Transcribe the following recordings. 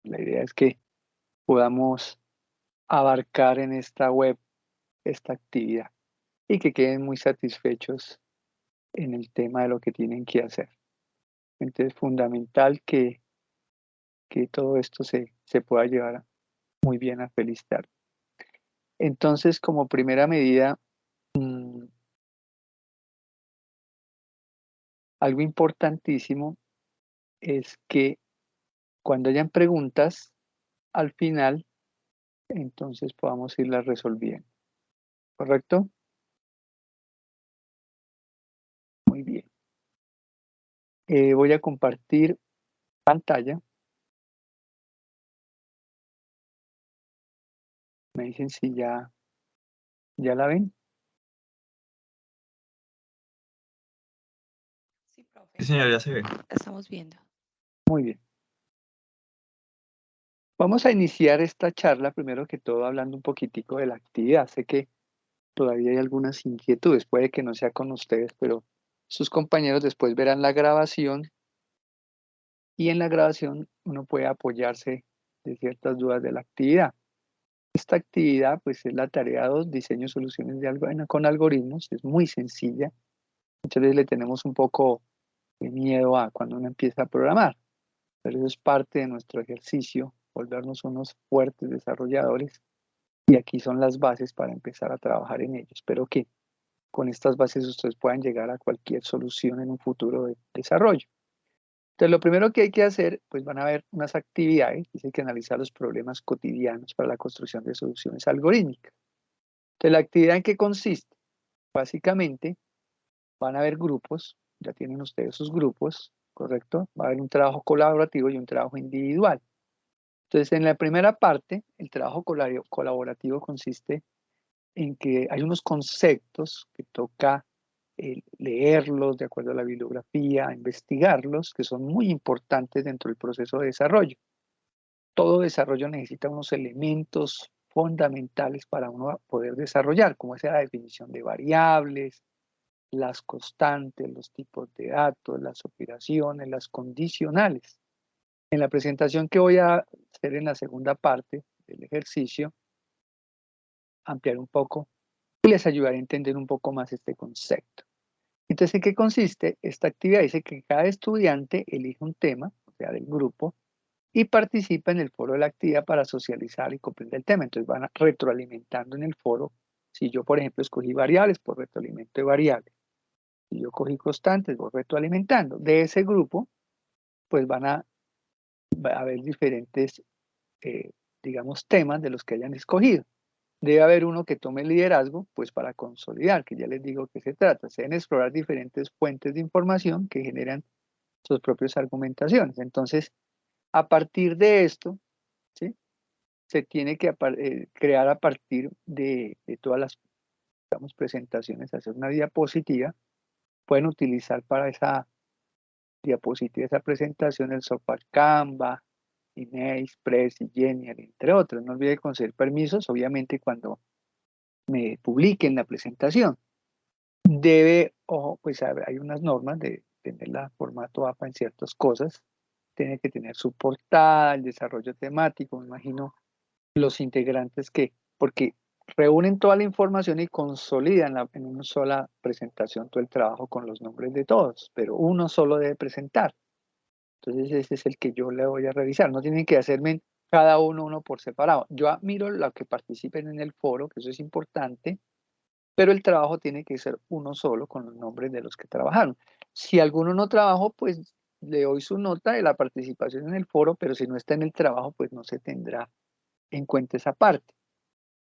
La idea es que podamos abarcar en esta web esta actividad y que queden muy satisfechos en el tema de lo que tienen que hacer. Entonces es fundamental que todo esto se pueda llevar muy bien a feliz tarde. Entonces, como primera medida, algo importantísimo es que cuando hayan preguntas, al final, entonces podamos irlas resolviendo. ¿Correcto? Muy bien. Voy a compartir pantalla. Me dicen si ya la ven. Sí, Sí, profe, señor, ya se ve. la estamos viendo. Muy bien. Vamos a iniciar esta charla, primero que todo, hablando un poquitico de la actividad. Sé que todavía hay algunas inquietudes, puede que no sea con ustedes, pero sus compañeros después verán la grabación y en la grabación uno puede apoyarse de ciertas dudas de la actividad. Esta actividad, pues, es la tarea 2, diseño soluciones de algo con algoritmos, es muy sencilla. Muchas veces le tenemos un poco de miedo a cuando uno empieza a programar, pero eso es parte de nuestro ejercicio, volvernos unos fuertes desarrolladores, y aquí son las bases para empezar a trabajar en ello. Espero que con estas bases ustedes puedan llegar a cualquier solución en un futuro de desarrollo. Entonces, lo primero que hay que hacer, pues van a haber unas actividades, dice que analizar los problemas cotidianos para la construcción de soluciones algorítmicas. Entonces, ¿la actividad en qué consiste? Básicamente, van a haber grupos, ya tienen ustedes sus grupos, ¿correcto? Va a haber un trabajo colaborativo y un trabajo individual. Entonces, en la primera parte, el trabajo colaborativo consiste en que hay unos conceptos que toca leerlos de acuerdo a la bibliografía, investigarlos, que son muy importantes dentro del proceso de desarrollo. Todo desarrollo necesita unos elementos fundamentales para uno poder desarrollar, como es la definición de variables, las constantes, los tipos de datos, las operaciones, las condicionales. En la presentación que voy a hacer en la segunda parte del ejercicio, ampliar un poco y les ayudaré a entender un poco más este concepto. Entonces, ¿en qué consiste esta actividad? Dice que cada estudiante elige un tema, o sea, del grupo, y participa en el foro de la actividad para socializar y comprender el tema. Entonces van retroalimentando en el foro. Si yo, por ejemplo, escogí variables, pues retroalimento de variables. Si yo cogí constantes, voy retroalimentando. De ese grupo, pues va a haber diferentes, eh, digamos, temas de los que hayan escogido. Debe haber uno que tome el liderazgo, pues para consolidar, que ya les digo que se trata. Se deben explorar diferentes fuentes de información que generan sus propias argumentaciones. Entonces, a partir de esto, ¿sí? Se tiene que crear a partir de todas las, digamos, presentaciones, hacer una diapositiva. Pueden utilizar para esa diapositiva, esa presentación, el software Canva, Image, Prezi, Genial, entre otros. No olvide conceder permisos, obviamente, cuando me publiquen la presentación. Debe, ojo, pues hay unas normas de tener la formato APA en ciertas cosas. Tiene que tener su portada, el desarrollo temático, me imagino, los integrantes que, porque reúnen toda la información y consolidan en una sola presentación todo el trabajo con los nombres de todos, pero uno solo debe presentar. Entonces ese es el que yo le voy a revisar. No tienen que hacerme cada uno por separado. Yo admiro lo que participen en el foro, que eso es importante, pero el trabajo tiene que ser uno solo con los nombres de los que trabajaron. Si alguno no trabajó, pues le doy su nota de la participación en el foro, pero si no está en el trabajo, pues no se tendrá en cuenta esa parte.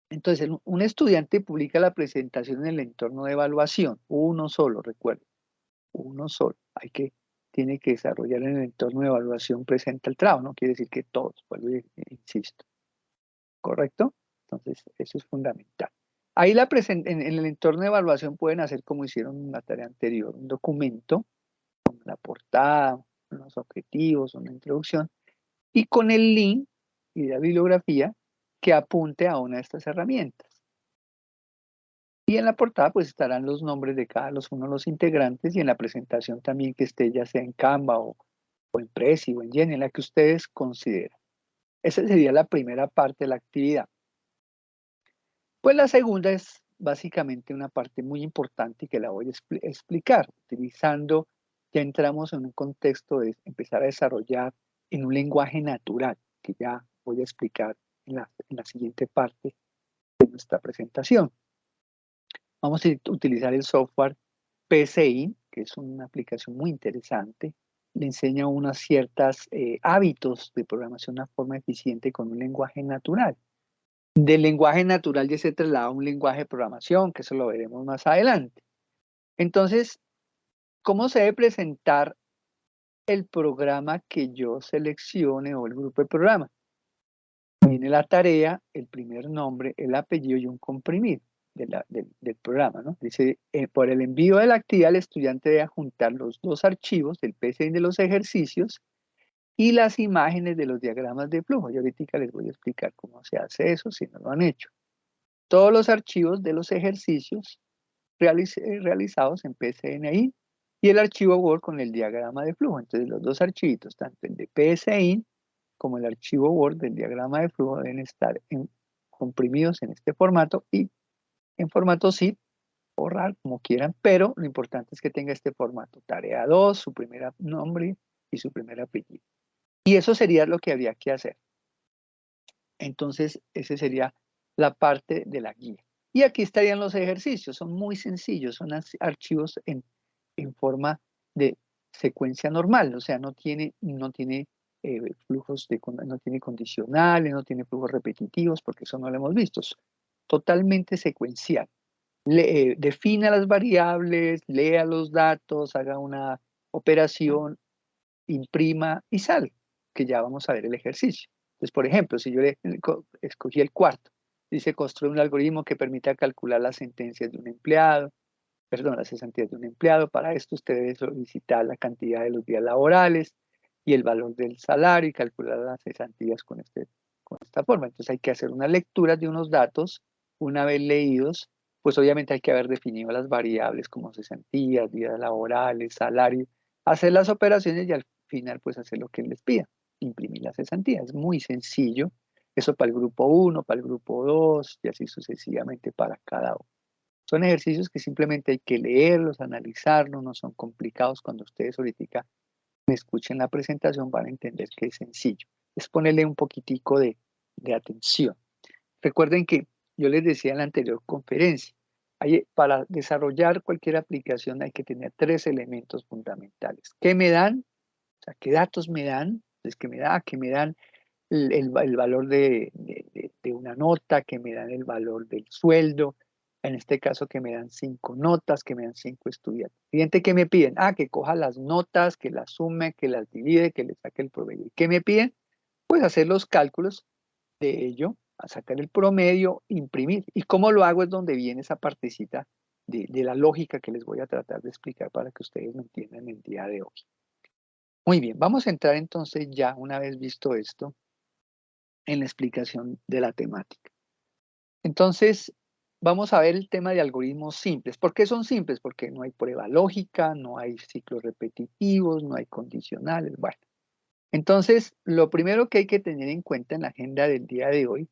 Entonces, un estudiante publica la presentación en el entorno de evaluación, uno solo, recuerden, uno solo. Tiene que desarrollar en el entorno de evaluación, presenta el trabajo, no quiere decir que todos, vuelvo y insisto, ¿correcto? Entonces, eso es fundamental. Ahí en el entorno de evaluación pueden hacer como hicieron en la tarea anterior, un documento con la portada, unos objetivos, una introducción, y con el link y la bibliografía que apunte a una de estas herramientas. Y en la portada pues estarán los nombres de uno de los integrantes y en la presentación también que esté ya sea en Canva o en Prezi o en Jenny, en la que ustedes consideren. Esa sería la primera parte de la actividad. Pues la segunda es básicamente una parte muy importante que la voy a explicar, utilizando, ya entramos en un contexto de empezar a desarrollar en un lenguaje natural, que ya voy a explicar en la siguiente parte de nuestra presentación. Vamos a utilizar el software PCI, que es una aplicación muy interesante. Le enseña a unos ciertos hábitos de programación de una forma eficiente con un lenguaje natural. Del lenguaje natural ya se traslada a un lenguaje de programación, que eso lo veremos más adelante. Entonces, ¿cómo se debe presentar el programa que yo seleccione o el grupo de programa? Viene la tarea, el primer nombre, el apellido y un comprimido del programa, ¿no? Dice, por el envío de la actividad, el estudiante debe juntar los dos archivos, el PCI de los ejercicios y las imágenes de los diagramas de flujo. Yo ahorita les voy a explicar cómo se hace eso si no lo han hecho. Todos los archivos de los ejercicios realizados en PSNI y el archivo Word con el diagrama de flujo. Entonces, los dos archivitos, tanto el de PSI como el archivo Word del diagrama de flujo, deben estar comprimidos en este formato y en formato zip o RAR, como quieran, pero lo importante es que tenga este formato. Tarea 2, su primer nombre y su primer apellido. Y eso sería lo que habría que hacer. Entonces, esa sería la parte de la guía. Y aquí estarían los ejercicios, son muy sencillos, son archivos en forma de secuencia normal, o sea, no tiene flujos, no tiene condicionales, no tiene flujos repetitivos, porque eso no lo hemos visto, es totalmente secuencial. Defina las variables, lea los datos, haga una operación, imprima y sale, que ya vamos a ver el ejercicio. Entonces, por ejemplo, si yo escogí el cuarto, dice construir un algoritmo que permita calcular las sentencias de un empleado, perdón, las cesantías de un empleado. Para esto usted debe solicitar la cantidad de los días laborales y el valor del salario y calcular las cesantías con esta forma. Entonces hay que hacer una lectura de unos datos. Una vez leídos, pues obviamente hay que haber definido las variables como cesantías, días laborales, salario, hacer las operaciones y al final pues hacer lo que les pida, imprimir las cesantías. Es muy sencillo. Eso para el grupo 1, para el grupo 2 y así sucesivamente para cada uno. Son ejercicios que simplemente hay que leerlos, analizarlos, no son complicados. Cuando ustedes ahorita me escuchen la presentación van a entender que es sencillo. Es ponerle un poquitico de atención. Recuerden que yo les decía en la anterior conferencia, para desarrollar cualquier aplicación hay que tener 3 elementos fundamentales. ¿Qué me dan? O sea, ¿qué datos me dan? Entonces, ¿qué me dan el valor de una nota, que me dan el valor del sueldo, en este caso que me dan 5 notas, que me dan 5 estudiantes? Siguiente, ¿qué me piden? Que coja las notas, que las sume, que las divide, que le saque el promedio. ¿Y qué me piden? Pues hacer los cálculos de ello, a sacar el promedio, imprimir. ¿Y cómo lo hago? Es donde viene esa partecita de la lógica que les voy a tratar de explicar para que ustedes lo entiendan el día de hoy. Muy bien, vamos a entrar entonces ya, una vez visto esto, en la explicación de la temática. Entonces, vamos a ver el tema de algoritmos simples. ¿Por qué son simples? Porque no hay prueba lógica, no hay ciclos repetitivos, no hay condicionales. Bueno, entonces, lo primero que hay que tener en cuenta en la agenda del día de hoy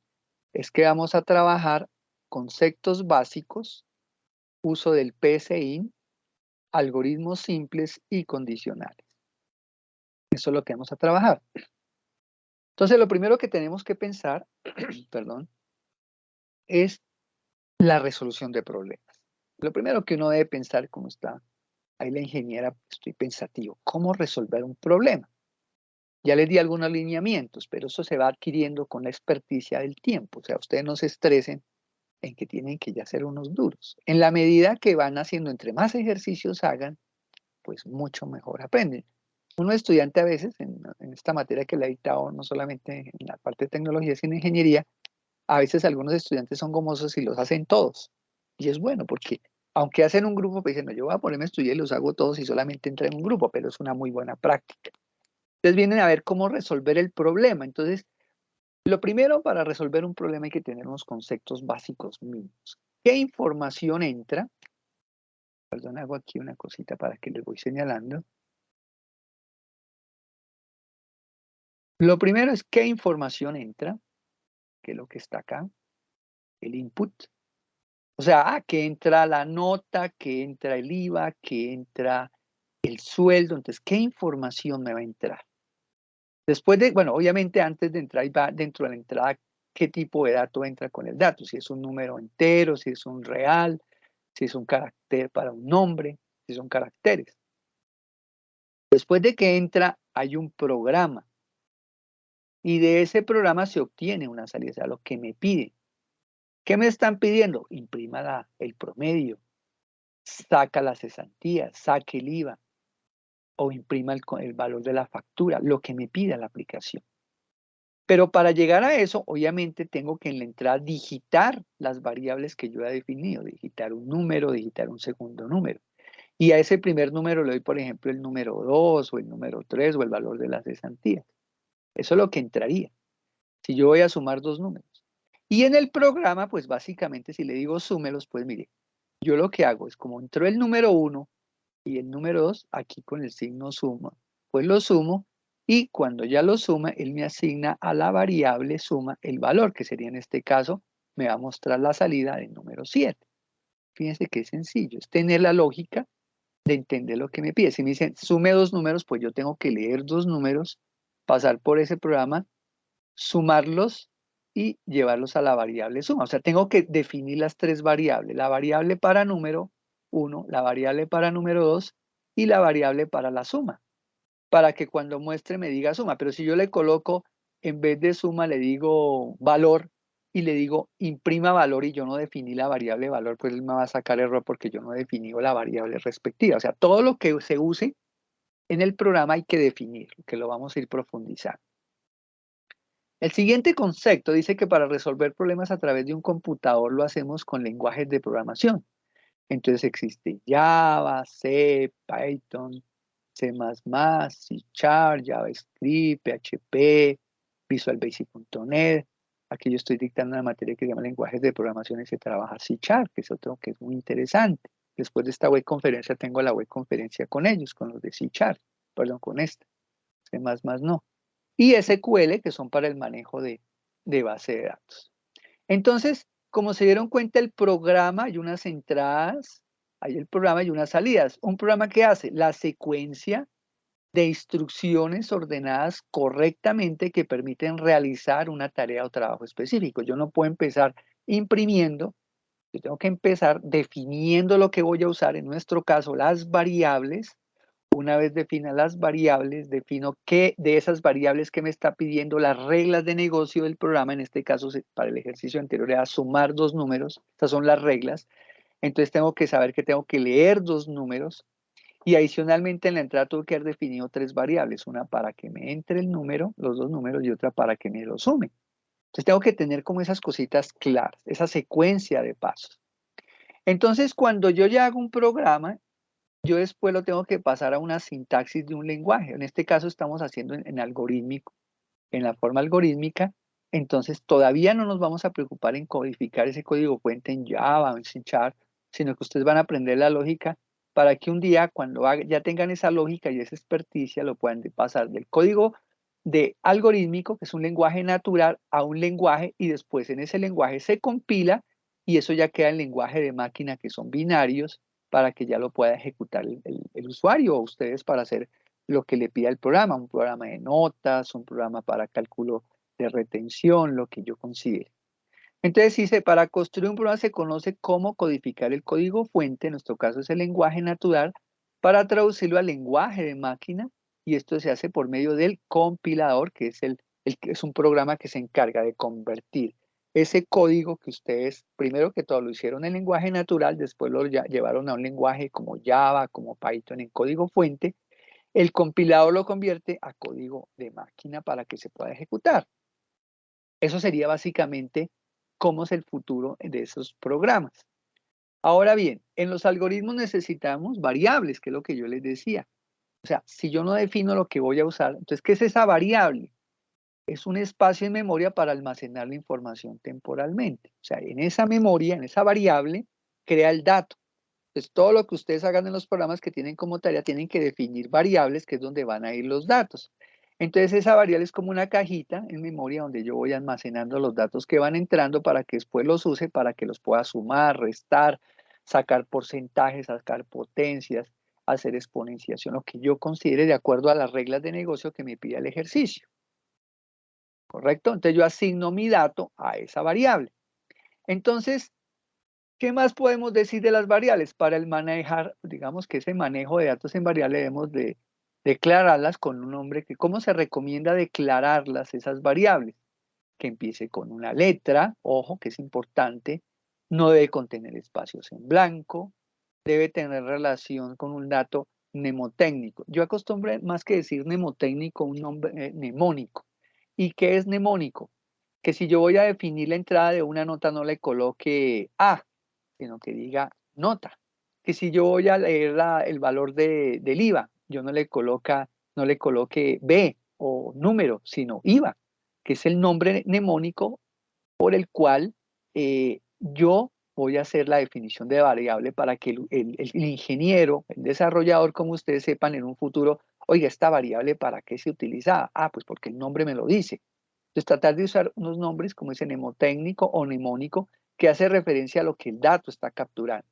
es que vamos a trabajar conceptos básicos, uso del PSI, algoritmos simples y condicionales. Eso es lo que vamos a trabajar. Entonces, lo primero que tenemos que pensar, perdón, es la resolución de problemas. Lo primero que uno debe pensar, como está ahí la ingeniera, estoy pensativo, ¿cómo resolver un problema? Ya les di algunos lineamientos, pero eso se va adquiriendo con la experticia del tiempo. O sea, ustedes no se estresen en que tienen que ya ser unos duros. En la medida que van haciendo, entre más ejercicios hagan, pues mucho mejor aprenden. Uno estudiante a veces, en esta materia que le he dictado, no solamente en la parte de tecnología, sino en ingeniería, a veces algunos estudiantes son gomosos y los hacen todos. Y es bueno porque, aunque hacen un grupo, pues dicen, no, yo voy a ponerme a estudiar y los hago todos y solamente entré en un grupo, pero es una muy buena práctica. Entonces vienen a ver cómo resolver el problema. Entonces, lo primero para resolver un problema hay que tener unos conceptos básicos mínimos. ¿Qué información entra? Perdón, hago aquí una cosita para que les voy señalando. Lo primero es qué información entra, que es lo que está acá, el input. O sea, que entra la nota, que entra el IVA, que entra el sueldo. Entonces, ¿qué información me va a entrar? Después de, bueno, obviamente antes de entrar, va dentro de la entrada, qué tipo de dato entra con el dato. Si es un número entero, si es un real, si es un carácter para un nombre, si son caracteres. Después de que entra, hay un programa. Y de ese programa se obtiene una salida, o sea, lo que me piden. ¿Qué me están pidiendo? Imprima el promedio, saca las cesantías, saque el IVA o imprima el valor de la factura, lo que me pida la aplicación. Pero para llegar a eso, obviamente tengo que en la entrada digitar las variables que yo he definido, digitar un número, digitar un segundo número. Y a ese primer número le doy, por ejemplo, el número 2 o el número 3 o el valor de las cesantías. Eso es lo que entraría, si yo voy a sumar dos números. Y en el programa, pues básicamente si le digo súmelos, pues mire, yo lo que hago es como entró el número 1 y el número 2 aquí con el signo suma, pues lo sumo y cuando ya lo suma, él me asigna a la variable suma el valor, que sería en este caso, me va a mostrar la salida del número 7. Fíjense que es sencillo, es tener la lógica de entender lo que me pide. Si me dicen sume dos números, pues yo tengo que leer dos números, pasar por ese programa, sumarlos y llevarlos a la variable suma. O sea, tengo que definir las tres variables, la variable para número 1, la variable para número 2 y la variable para la suma, para que cuando muestre me diga suma. Pero si yo le coloco, en vez de suma, le digo valor y le digo imprima valor y yo no definí la variable valor, pues él me va a sacar error porque yo no he definido la variable respectiva. O sea, todo lo que se use en el programa hay que definir, que lo vamos a ir profundizando. El siguiente concepto dice que para resolver problemas a través de un computador lo hacemos con lenguajes de programación. Entonces existe Java, C, Python, C++, C Sharp, JavaScript, PHP, Visual Basic.net. Aquí yo estoy dictando una materia que se llama lenguajes de programación y se trabaja C Sharp, que es otro que es muy interesante. Después de esta web conferencia tengo la web conferencia con ellos, con los de C Sharp, perdón, con esta. C++ no y SQL, que son para el manejo de base de datos. Entonces, como se dieron cuenta, el programa hay unas entradas, hay el programa y unas salidas. Un programa que hace la secuencia de instrucciones ordenadas correctamente que permiten realizar una tarea o trabajo específico. Yo no puedo empezar imprimiendo, yo tengo que empezar definiendo lo que voy a usar, en nuestro caso las variables. Una vez defina las variables, defino qué de esas variables que me está pidiendo las reglas de negocio del programa. En este caso, para el ejercicio anterior era sumar dos números. Estas son las reglas. Entonces tengo que saber que tengo que leer dos números. Y adicionalmente en la entrada tuve que haber definido tres variables. Una para que me entre el número, los dos números, y otra para que me lo sume. Entonces tengo que tener como esas cositas claras, esa secuencia de pasos. Entonces cuando yo ya hago un programa, yo después lo tengo que pasar a una sintaxis de un lenguaje. En este caso estamos haciendo en algorítmico, en la forma algorítmica. Entonces todavía no nos vamos a preocupar en codificar ese código fuente en Java o en C Sharp, sino que ustedes van a aprender la lógica para que un día cuando ya tengan esa lógica y esa experticia lo puedan pasar del código de algorítmico, que es un lenguaje natural, a un lenguaje y después en ese lenguaje se compila y eso ya queda en lenguaje de máquina que son binarios para que ya lo pueda ejecutar el usuario o ustedes para hacer lo que le pida el programa, un programa de notas, un programa para cálculo de retención, lo que yo considere. Entonces dice, para construir un programa se conoce cómo codificar el código fuente, en nuestro caso es el lenguaje natural, para traducirlo al lenguaje de máquina, y esto se hace por medio del compilador, que es, es un programa que se encarga de convertir ese código que ustedes, primero que todo, lo hicieron en lenguaje natural, después lo llevaron a un lenguaje como Java, como Python, en código fuente, el compilador lo convierte a código de máquina para que se pueda ejecutar. Eso sería básicamente cómo es el futuro de esos programas. Ahora bien, en los algoritmos necesitamos variables, que es lo que yo les decía. O sea, si yo no defino lo que voy a usar, entonces, ¿qué es esa variable? Es un espacio en memoria para almacenar la información temporalmente. O sea, en esa memoria, en esa variable, crea el dato. Entonces, todo lo que ustedes hagan en los programas que tienen como tarea, tienen que definir variables, que es donde van a ir los datos. Entonces esa variable es como una cajita en memoria donde yo voy almacenando los datos que van entrando para que después los use, para que los pueda sumar, restar, sacar porcentajes, sacar potencias, hacer exponenciación, lo que yo considere de acuerdo a las reglas de negocio que me pida el ejercicio. ¿Correcto? Entonces yo asigno mi dato a esa variable. Entonces, ¿qué más podemos decir de las variables? Para el manejar, digamos que ese manejo de datos en variable debemos de declararlas con un nombre que, ¿cómo se recomienda declararlas esas variables? Que empiece con una letra, ojo, que es importante, no debe contener espacios en blanco, debe tener relación con un dato mnemotécnico. Yo acostumbro más que decir mnemotécnico, un nombre mnemónico. ¿Y qué es mnemónico? Que si yo voy a definir la entrada de una nota no le coloque A, sino que diga nota. Que si yo voy a leer el valor del IVA, yo no le coloque B o número, sino IVA, que es el nombre mnemónico por el cual yo voy a hacer la definición de variable para que el ingeniero, el desarrollador, como ustedes sepan en un futuro, oiga, esta variable para qué se utiliza. Ah, pues porque el nombre me lo dice. Entonces, tratar de usar unos nombres como ese mnemotécnico o mnemónico que hace referencia a lo que el dato está capturando.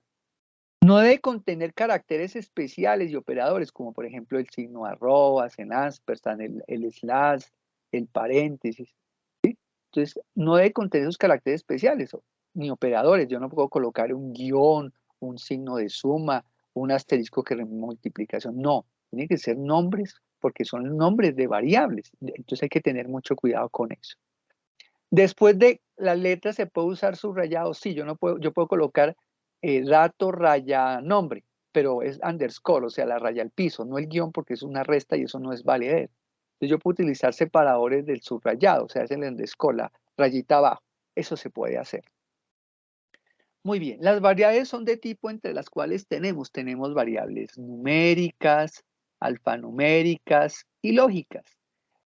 No debe contener caracteres especiales y operadores, como por ejemplo el signo arrobas, en ampersand, el slash, el paréntesis. Entonces, no debe contener esos caracteres especiales ni operadores. Yo no puedo colocar un guión, un signo de suma, un asterisco que multiplicación. No, tienen que ser nombres porque son nombres de variables. Entonces hay que tener mucho cuidado con eso. Después de las letras se puede usar subrayado. Sí, yo puedo colocar dato raya nombre, pero es underscore, o sea, la raya al piso, no el guión porque es una resta y eso no es valedero. Entonces yo puedo utilizar separadores del subrayado, o sea, es el underscore, la rayita abajo. Eso se puede hacer. Muy bien, las variables son de tipo entre las cuales tenemos variables numéricas, alfanuméricas y lógicas.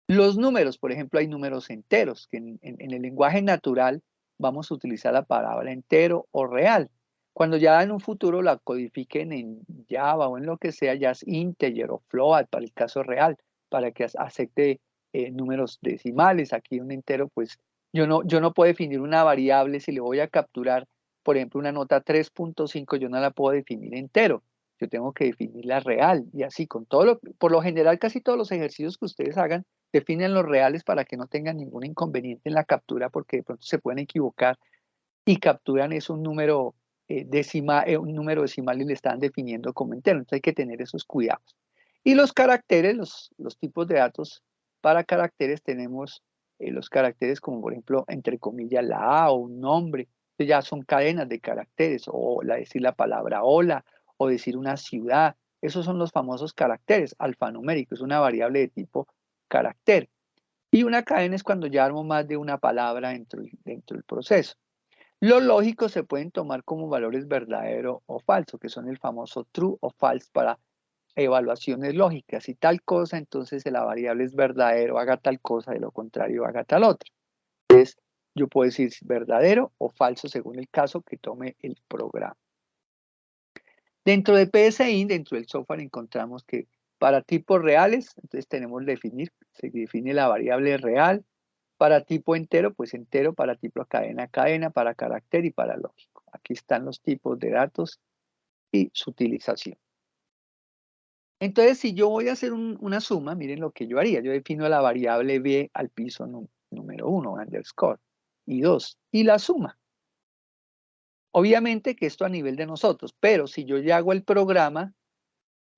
Los números, por ejemplo, hay números enteros, que en el lenguaje natural vamos a utilizar la palabra entero o real. Cuando ya en un futuro la codifiquen en Java o en lo que sea, ya es integer o float para el caso real, para que acepte números decimales. Aquí un entero, pues yo no puedo definir una variable si le voy a capturar, por ejemplo, una nota 3.5, yo no la puedo definir entero. Yo tengo que definirla real y así con por lo general, casi todos los ejercicios que ustedes hagan definen los reales para que no tengan ningún inconveniente en la captura, porque de pronto se pueden equivocar y capturan es un número decimal y le están definiendo como entero. Entonces hay que tener esos cuidados. Y los caracteres, los tipos de datos para caracteres, tenemos los caracteres como por ejemplo, entre comillas, la A o un nombre. Entonces ya son cadenas de caracteres, o decir la palabra hola, o decir una ciudad. Esos son los famosos caracteres alfanuméricos, una variable de tipo carácter. Y una cadena es cuando ya armo más de una palabra dentro del proceso. Los lógicos se pueden tomar como valores verdadero o falso, que son el famoso true o false para evaluaciones lógicas. Si tal cosa, entonces la variable es verdadero, haga tal cosa, de lo contrario, haga tal otra. Entonces, yo puedo decir verdadero o falso según el caso que tome el programa. Dentro de PSI, dentro del software, encontramos que para tipos reales, entonces tenemos definir, se define la variable real. Para tipo entero, pues entero, para tipo cadena, cadena, para carácter y para lógico. Aquí están los tipos de datos y su utilización. Entonces, si yo voy a hacer una suma, miren lo que yo haría. Yo defino la variable b al piso número 1, underscore, y 2, y la suma. Obviamente que esto a nivel de nosotros, pero si yo ya hago el programa,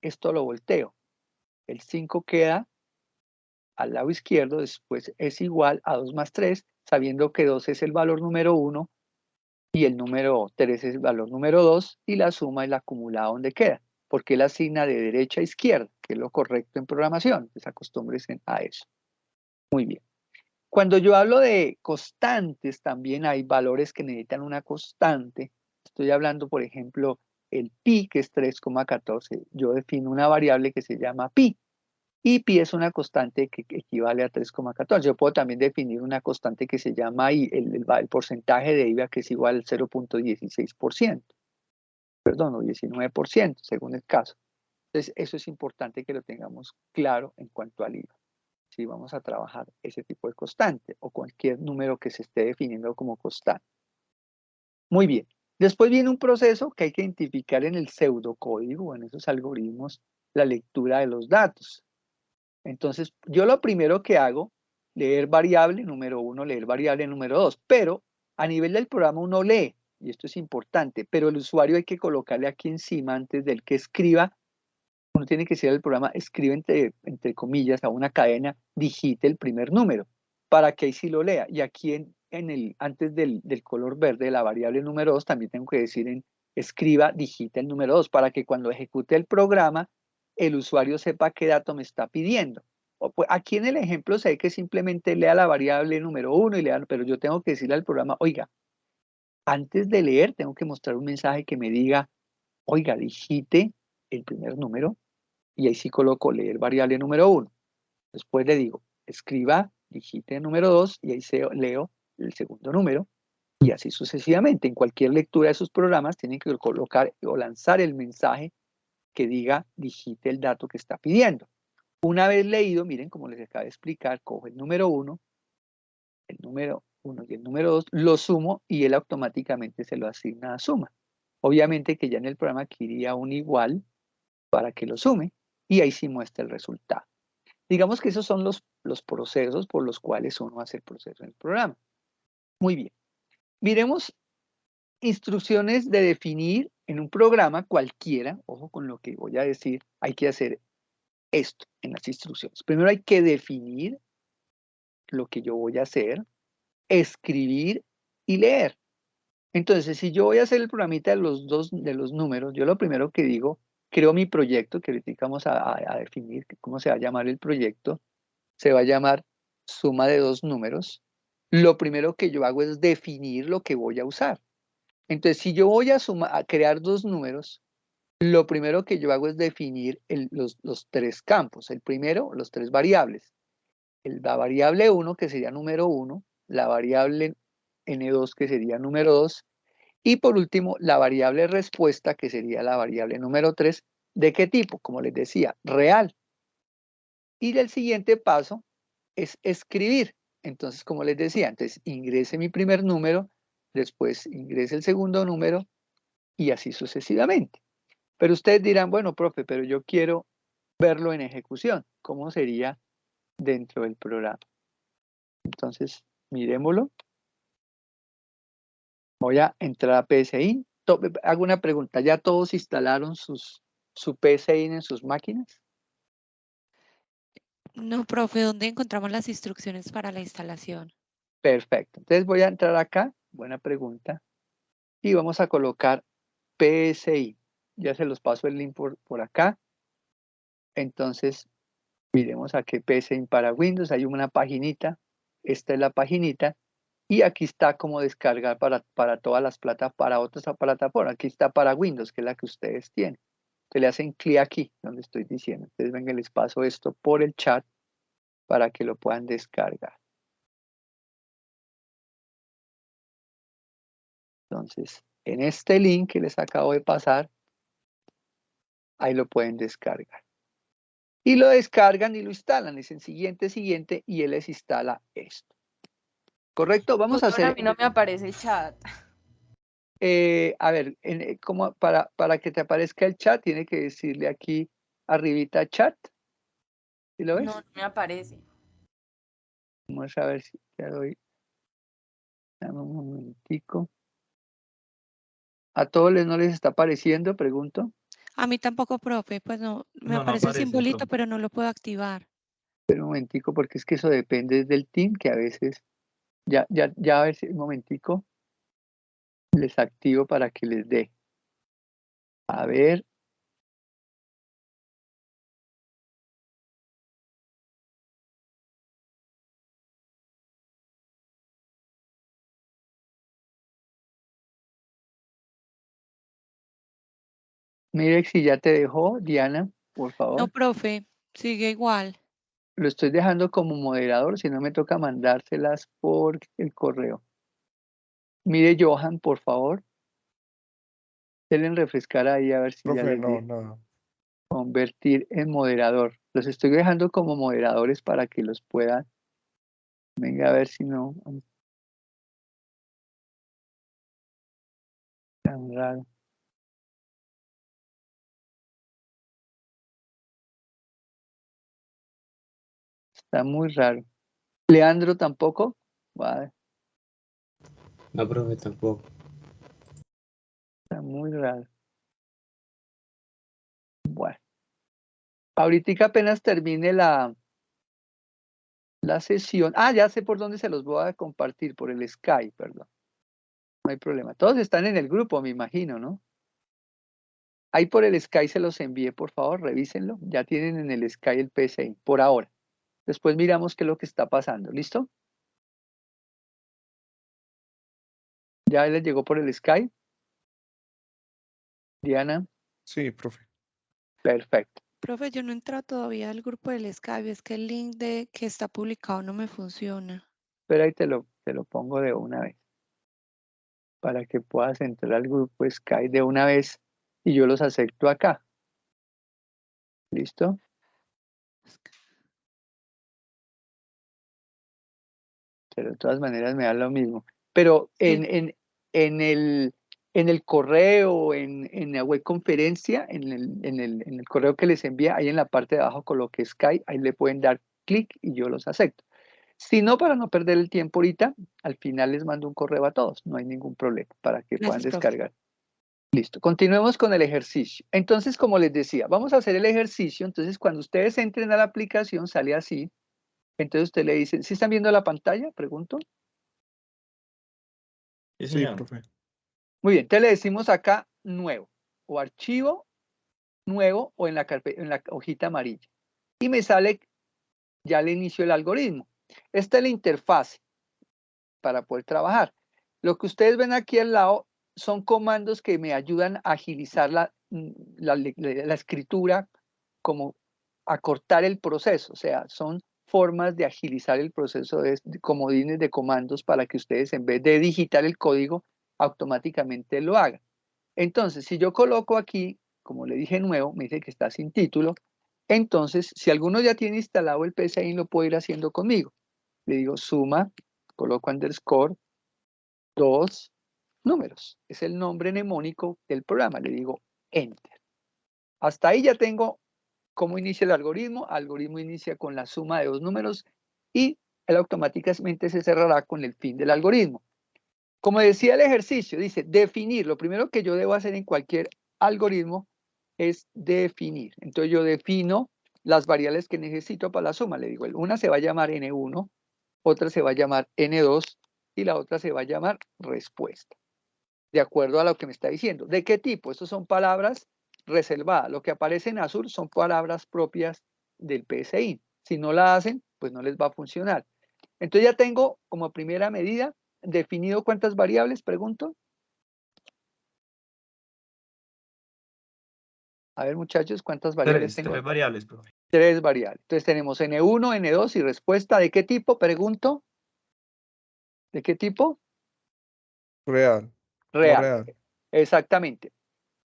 esto lo volteo. El 5 queda al lado izquierdo, después es igual a 2 más 3, sabiendo que 2 es el valor número 1 y el número 3 es el valor número 2 y la suma es la acumulada donde queda. Porque la asigna de derecha a izquierda, que es lo correcto en programación. Entonces acostúmbrense a eso. Muy bien. Cuando yo hablo de constantes, también hay valores que necesitan una constante. Estoy hablando, por ejemplo, el pi, que es 3,14. Yo defino una variable que se llama pi. Y pi es una constante que equivale a 3,14. Yo puedo también definir una constante que se llama I, el porcentaje de IVA, que es igual al 0,16%. Perdón, o 19%, según el caso. Entonces, eso es importante que lo tengamos claro en cuanto al IVA. si vamos a trabajar ese tipo de constante o cualquier número que se esté definiendo como constante. Muy bien. Después viene un proceso que hay que identificar en el pseudocódigo, en esos algoritmos, la lectura de los datos. Entonces, yo lo primero que hago, leer variable número 1, leer variable número 2, pero a nivel del programa uno lee, y esto es importante, pero el usuario hay que colocarle aquí encima, antes del que escriba, uno tiene que decir al programa, escribe entre comillas a una cadena, digite el primer número, para que ahí sí lo lea. Y aquí antes del color verde de la variable número 2, también tengo que decir escriba, digite el número 2, para que cuando ejecute el programa, el usuario sepa qué dato me está pidiendo. Aquí en el ejemplo sé que simplemente lea la variable número 1 y lea, pero yo tengo que decirle al programa, oiga, antes de leer tengo que mostrar un mensaje que me diga, oiga, digite el primer número, y ahí sí coloco leer variable número 1. Después le digo, escriba, digite el número 2 y ahí leo el segundo número y así sucesivamente. En cualquier lectura de sus programas tienen que colocar o lanzar el mensaje que diga digite el dato que está pidiendo. Una vez leído, miren como les acabo de explicar, cojo el número 1, el número 1 y el número 2, lo sumo y él automáticamente se lo asigna a suma. Obviamente que ya en el programa aquí iría un igual para que lo sume y ahí sí muestra el resultado. Digamos que esos son los procesos por los cuales uno hace el proceso en el programa. Muy bien. Miremos instrucciones de definir en un programa cualquiera. Ojo con lo que voy a decir. Hay que hacer esto en las instrucciones. Primero hay que definir lo que yo voy a hacer, escribir y leer. Entonces, si yo voy a hacer el programita de los números, yo lo primero que digo, creo mi proyecto, que ahorita vamos a definir cómo se va a llamar el proyecto. Se va a llamar suma de dos números. Lo primero que yo hago es definir lo que voy a usar. Entonces, si yo voy a crear dos números, lo primero que yo hago es definir los tres campos. El primero, los tres variables. La variable 1, que sería número 1, la variable n2, que sería número 2, y por último, la variable respuesta, que sería la variable número 3. ¿De qué tipo? Como les decía, real. Y el siguiente paso es escribir. Entonces, como les decía, antes ingrese mi primer número, después ingrese el segundo número y así sucesivamente. Pero ustedes dirán, bueno, profe, pero yo quiero verlo en ejecución. ¿Cómo sería dentro del programa? Entonces, miremoslo. Voy a entrar a PSI. Hago una pregunta. ¿Ya todos instalaron su PSI en sus máquinas? No, profe, ¿dónde encontramos las instrucciones para la instalación? Perfecto. Entonces voy a entrar acá. Buena pregunta. Y vamos a colocar PSI. Ya se los paso el link por acá. Entonces, miremos aquí PSI para Windows. Hay una paginita. Esta es la paginita. Y aquí está como descargar para todas las para otras plataformas. Aquí está para Windows, que es la que ustedes tienen. Se le hacen clic aquí, donde estoy diciendo. Entonces, venga, les paso esto por el chat para que lo puedan descargar. Entonces, en este link que les acabo de pasar, ahí lo pueden descargar. Y lo descargan y lo instalan. Le dicen siguiente, siguiente, y él les instala esto. ¿Correcto? Vamos a Doctora, a hacer, mí no me aparece el chat. a ver, como para que te aparezca el chat, tiene que decirle aquí arribita chat. ¿Sí lo No, ves? no me aparece. Vamos a ver si te doy. Dame un momentico. ¿A todos no les está apareciendo? Pregunto. A mí tampoco, profe, pues no, me No, no aparece el aparece, simbolito, profe. pero no lo puedo activar. Pero un momentico, porque es que eso depende del team, que a veces, ya a ver si un momentico, les activo para que les dé. A ver. Mire si ya te dejó, Diana, por No, favor. profe, sigue igual. Lo estoy dejando como moderador, si no me toca mandárselas por el correo. Mire, Johan, por favor. Denle refrescar ahí a ver si ya Profe, les no, di. nada. Convertir en moderador. Los estoy dejando como moderadores para que los puedan. Venga a ver si no. Tan raro. Está muy raro. Leandro tampoco. Vale, No, profe, tampoco. está muy raro. Bueno. Ahorita apenas termine la sesión. Ah, ya sé por dónde se los voy a compartir, por el Skype, perdón. No hay problema. Todos están en el grupo, me imagino, ¿no? Ahí por el Skype se los envié, por favor, revísenlo. Ya tienen en el Skype el PCI, por ahora. Después miramos qué es lo que está pasando. ¿Listo? ¿Ya les llegó por el Skype? Diana, Sí, profe. perfecto. Profe, yo no he entrado todavía al grupo del Skype, es que el link que está publicado no me funciona. Espera y te lo pongo de una vez. Para que puedas entrar al grupo Skype de una vez y yo los acepto acá. ¿Listo? Pero de todas maneras me da lo mismo. Pero en el correo, en la web conferencia, en el correo que les envía, ahí en la parte de abajo coloque Skype, ahí le pueden dar clic y yo los acepto. Si no, para no perder el tiempo ahorita, al final les mando un correo a todos, no hay ningún problema, para que puedan Gracias, profe. descargar. Listo, continuemos con el ejercicio. Entonces, como les decía, vamos a hacer el ejercicio. Entonces, cuando ustedes entren a la aplicación, sale así. Entonces, usted le dice, ¿sí están viendo la pantalla? Pregunto. Sí, Sí, señor. profe. Muy bien, entonces le decimos acá nuevo, o archivo nuevo, o en la hojita amarilla. Y me sale ya el inicio del algoritmo. Esta es la interfase para poder trabajar. Lo que ustedes ven aquí al lado son comandos que me ayudan a agilizar la escritura, como acortar el proceso, o sea, son formas de agilizar el proceso de comodines de comandos para que ustedes en vez de digitar el código, automáticamente lo hagan. Entonces, si yo coloco aquí, como le dije nuevo, me dice que está sin título, entonces, si alguno ya tiene instalado el PCI, lo puede ir haciendo conmigo. Le digo suma, coloco underscore, 2 números. Es el nombre mnemónico del programa. Le digo enter. Hasta ahí ya tengo cómo inicia el algoritmo. El algoritmo inicia con la suma de 2 números y él automáticamente se cerrará con el fin del algoritmo. Como decía el ejercicio, dice definir. Lo primero que yo debo hacer en cualquier algoritmo es definir. Entonces yo defino las variables que necesito para la suma. Le digo, una se va a llamar N1, otra se va a llamar N2 y la otra se va a llamar respuesta. De acuerdo a lo que me está diciendo. ¿De qué tipo? Estas son palabras reservadas. Lo que aparece en azul son palabras propias del PSI. Si no la hacen, pues no les va a funcionar. Entonces ya tengo como primera medida definido cuántas variables, pregunto. A ver, muchachos, ¿cuántas variables tengo? Tres variables, profe. 3 variables. Entonces tenemos N1, N2 y respuesta. ¿De qué tipo? Pregunto. ¿De qué tipo? Real. No Real. real. Exactamente.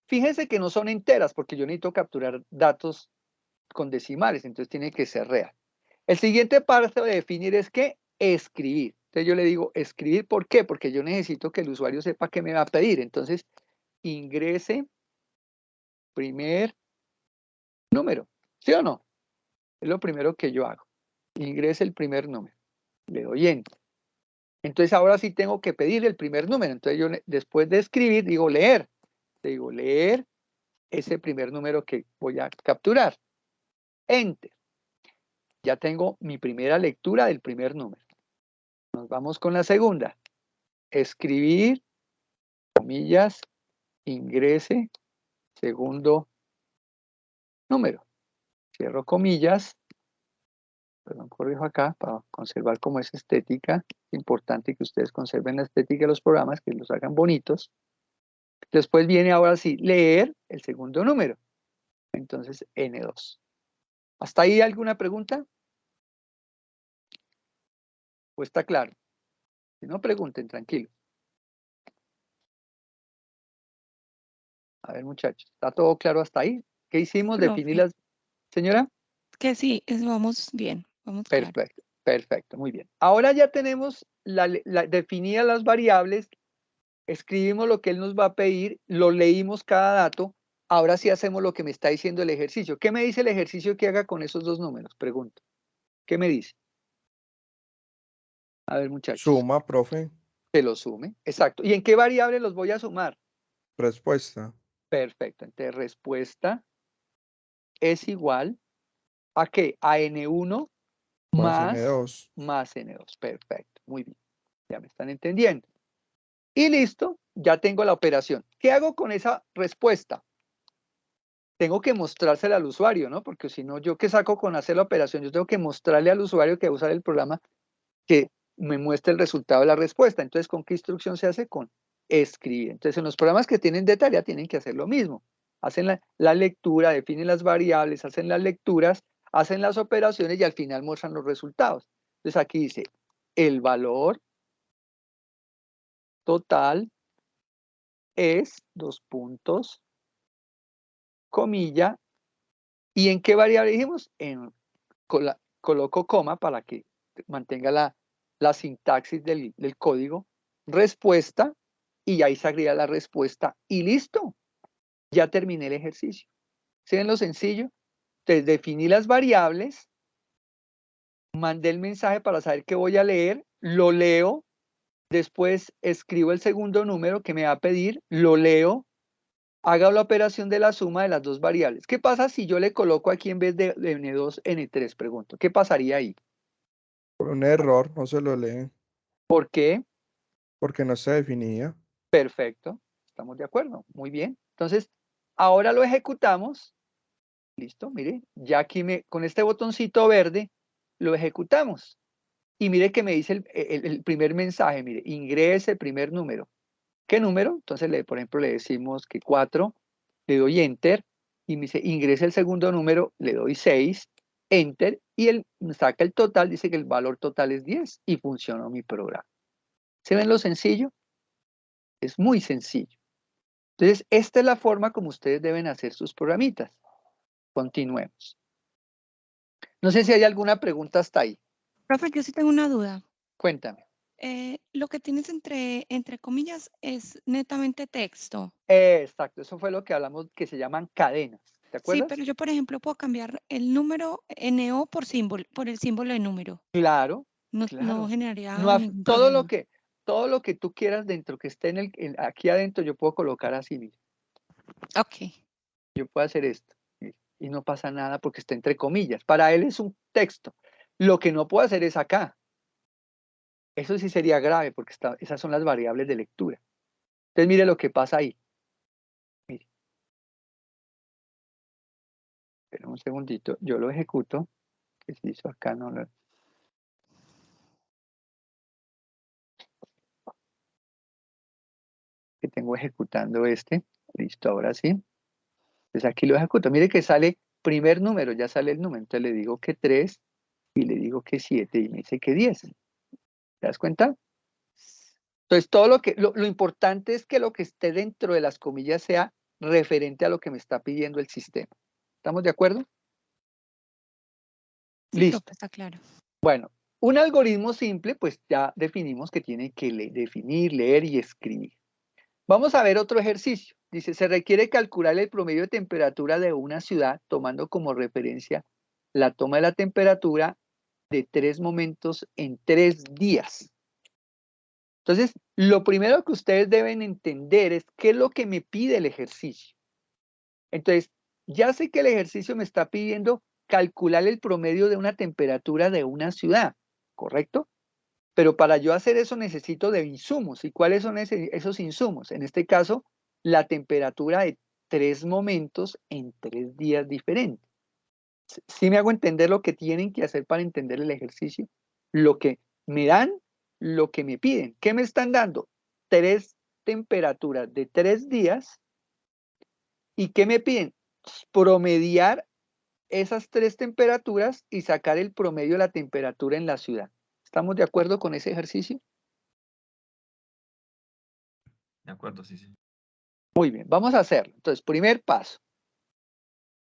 Fíjense que no son enteras porque yo necesito capturar datos con decimales, entonces tiene que ser real. El siguiente paso de definir es que escribir. Entonces yo le digo escribir, ¿por qué? Porque yo necesito que el usuario sepa qué me va a pedir. Entonces, ingrese primer número. ¿Sí o no? Es lo primero que yo hago. Ingrese el primer número. Le doy enter. Entonces ahora sí tengo que pedir el primer número. Entonces yo después de escribir digo leer. Le digo leer ese primer número que voy a capturar. Enter. Ya tengo mi primera lectura del primer número. Nos vamos con la segunda. Escribir, comillas, ingrese, segundo número. Cierro comillas. Perdón, corrijo acá para conservar como es estética. Es importante que ustedes conserven la estética de los programas, que los hagan bonitos. Después viene ahora sí, leer el segundo número. Entonces, N2. ¿Hasta ahí alguna pregunta? ¿O está claro? Si no, pregunten, tranquilo. A ver, muchachos, ¿está todo claro hasta ahí? ¿Qué hicimos? Definir Profe, las... Señora. que sí, vamos bien, vamos claro. Perfecto, perfecto, muy bien. Ahora ya tenemos definidas las variables, escribimos lo que él nos va a pedir, lo leímos cada dato, ahora sí hacemos lo que me está diciendo el ejercicio. ¿Qué me dice el ejercicio que haga con esos dos números? Pregunto. ¿Qué me dice? A ver, muchachos. Suma, profe. Que lo sume, exacto. ¿Y en qué variable los voy a sumar? Respuesta. Perfecto, entonces respuesta es igual ¿a qué? A N1 Más más N2. N2. Perfecto, muy bien. Ya me están entendiendo. Y listo, ya tengo la operación. ¿Qué hago con esa respuesta? Tengo que mostrársela al usuario, ¿no? Porque si no, ¿yo qué saco con hacer la operación? Yo tengo que mostrarle al usuario que va a usar el programa que me muestre el resultado de la respuesta. Entonces, ¿con qué instrucción se hace? Con escribir. Entonces, en los programas que tienen de tarea tienen que hacer lo mismo. Hacen la lectura, definen las variables, hacen las lecturas, hacen las operaciones y al final muestran los resultados. Entonces, aquí dice, el valor total es, dos puntos, comilla, ¿y en qué variable dijimos? Coloco coma para que mantenga la sintaxis del código, respuesta, y ahí se agrega la respuesta, y listo, ya terminé el ejercicio. ¿Sí ven lo sencillo? Entonces definí las variables, mandé el mensaje para saber qué voy a leer, lo leo, después escribo el segundo número que me va a pedir, lo leo, haga la operación de la suma de las dos variables. ¿Qué pasa si yo le coloco aquí en vez de N2, N3? Pregunto. ¿Qué pasaría ahí? Un error, no se lo lee. ¿Por qué? Porque no se definía. Perfecto. Estamos de acuerdo. Muy bien. Entonces, ahora lo ejecutamos. Listo, mire, ya aquí con este botoncito verde lo ejecutamos. Y mire que me dice el primer mensaje, mire, ingrese el primer número. ¿Qué número? Entonces, por ejemplo, le decimos que 4, le doy Enter, y me dice, ingrese el segundo número, le doy 6, Enter, y él saca el total, dice que el valor total es 10, y funcionó mi programa. ¿Se ven lo sencillo? Es muy sencillo. Entonces, esta es la forma como ustedes deben hacer sus programitas. Continuemos. No sé si hay alguna pregunta hasta ahí. Profe, yo sí tengo una duda. Cuéntame. Lo que tienes entre comillas es netamente texto. Exacto, eso fue lo que hablamos que se llaman cadenas. ¿Te Sí, acuerdas? pero yo, por ejemplo, puedo cambiar el número NO por el símbolo de número. Claro, No claro. generaría No, ningún problema. todo lo que tú quieras dentro, que esté aquí adentro, yo puedo colocar así, mire. Ok. Yo puedo hacer esto. Mire, y no pasa nada porque está entre comillas. Para él es un texto. Lo que no puedo hacer es acá. Eso sí sería grave porque esas son las variables de lectura. Entonces mire lo que pasa ahí. Mire. Espera un segundito, yo lo ejecuto. ¿Qué se hizo acá? No lo... Que tengo ejecutando este. Listo, ahora sí. Entonces aquí lo ejecuto. Mire que sale primer número, ya sale el número. Entonces le digo que 3 y le digo que 7 y me dice que 10. ¿Te das cuenta? Entonces todo lo importante es que lo que esté dentro de las comillas sea referente a lo que me está pidiendo el sistema. ¿Estamos de acuerdo? Sí, profe, Listo. está claro. Bueno, un algoritmo simple, pues ya definimos que tiene que definir, leer y escribir. Vamos a ver otro ejercicio. Dice, se requiere calcular el promedio de temperatura de una ciudad tomando como referencia la toma de la temperatura de 3 momentos en 3 días. Entonces, lo primero que ustedes deben entender es qué es lo que me pide el ejercicio. Entonces, ya sé que el ejercicio me está pidiendo calcular el promedio de una temperatura de una ciudad, ¿correcto? Pero para yo hacer eso necesito de insumos. ¿Y cuáles son esos insumos? En este caso, la temperatura de 3 momentos en 3 días diferentes. ¿Sí me hago entender lo que tienen que hacer para entender el ejercicio? Lo que me dan, lo que me piden. ¿Qué me están dando? 3 temperaturas de 3 días. ¿Y qué me piden? Promediar esas 3 temperaturas y sacar el promedio de la temperatura en la ciudad. ¿Estamos de acuerdo con ese ejercicio? De acuerdo, sí, sí. Muy bien, vamos a hacerlo. Entonces, primer paso.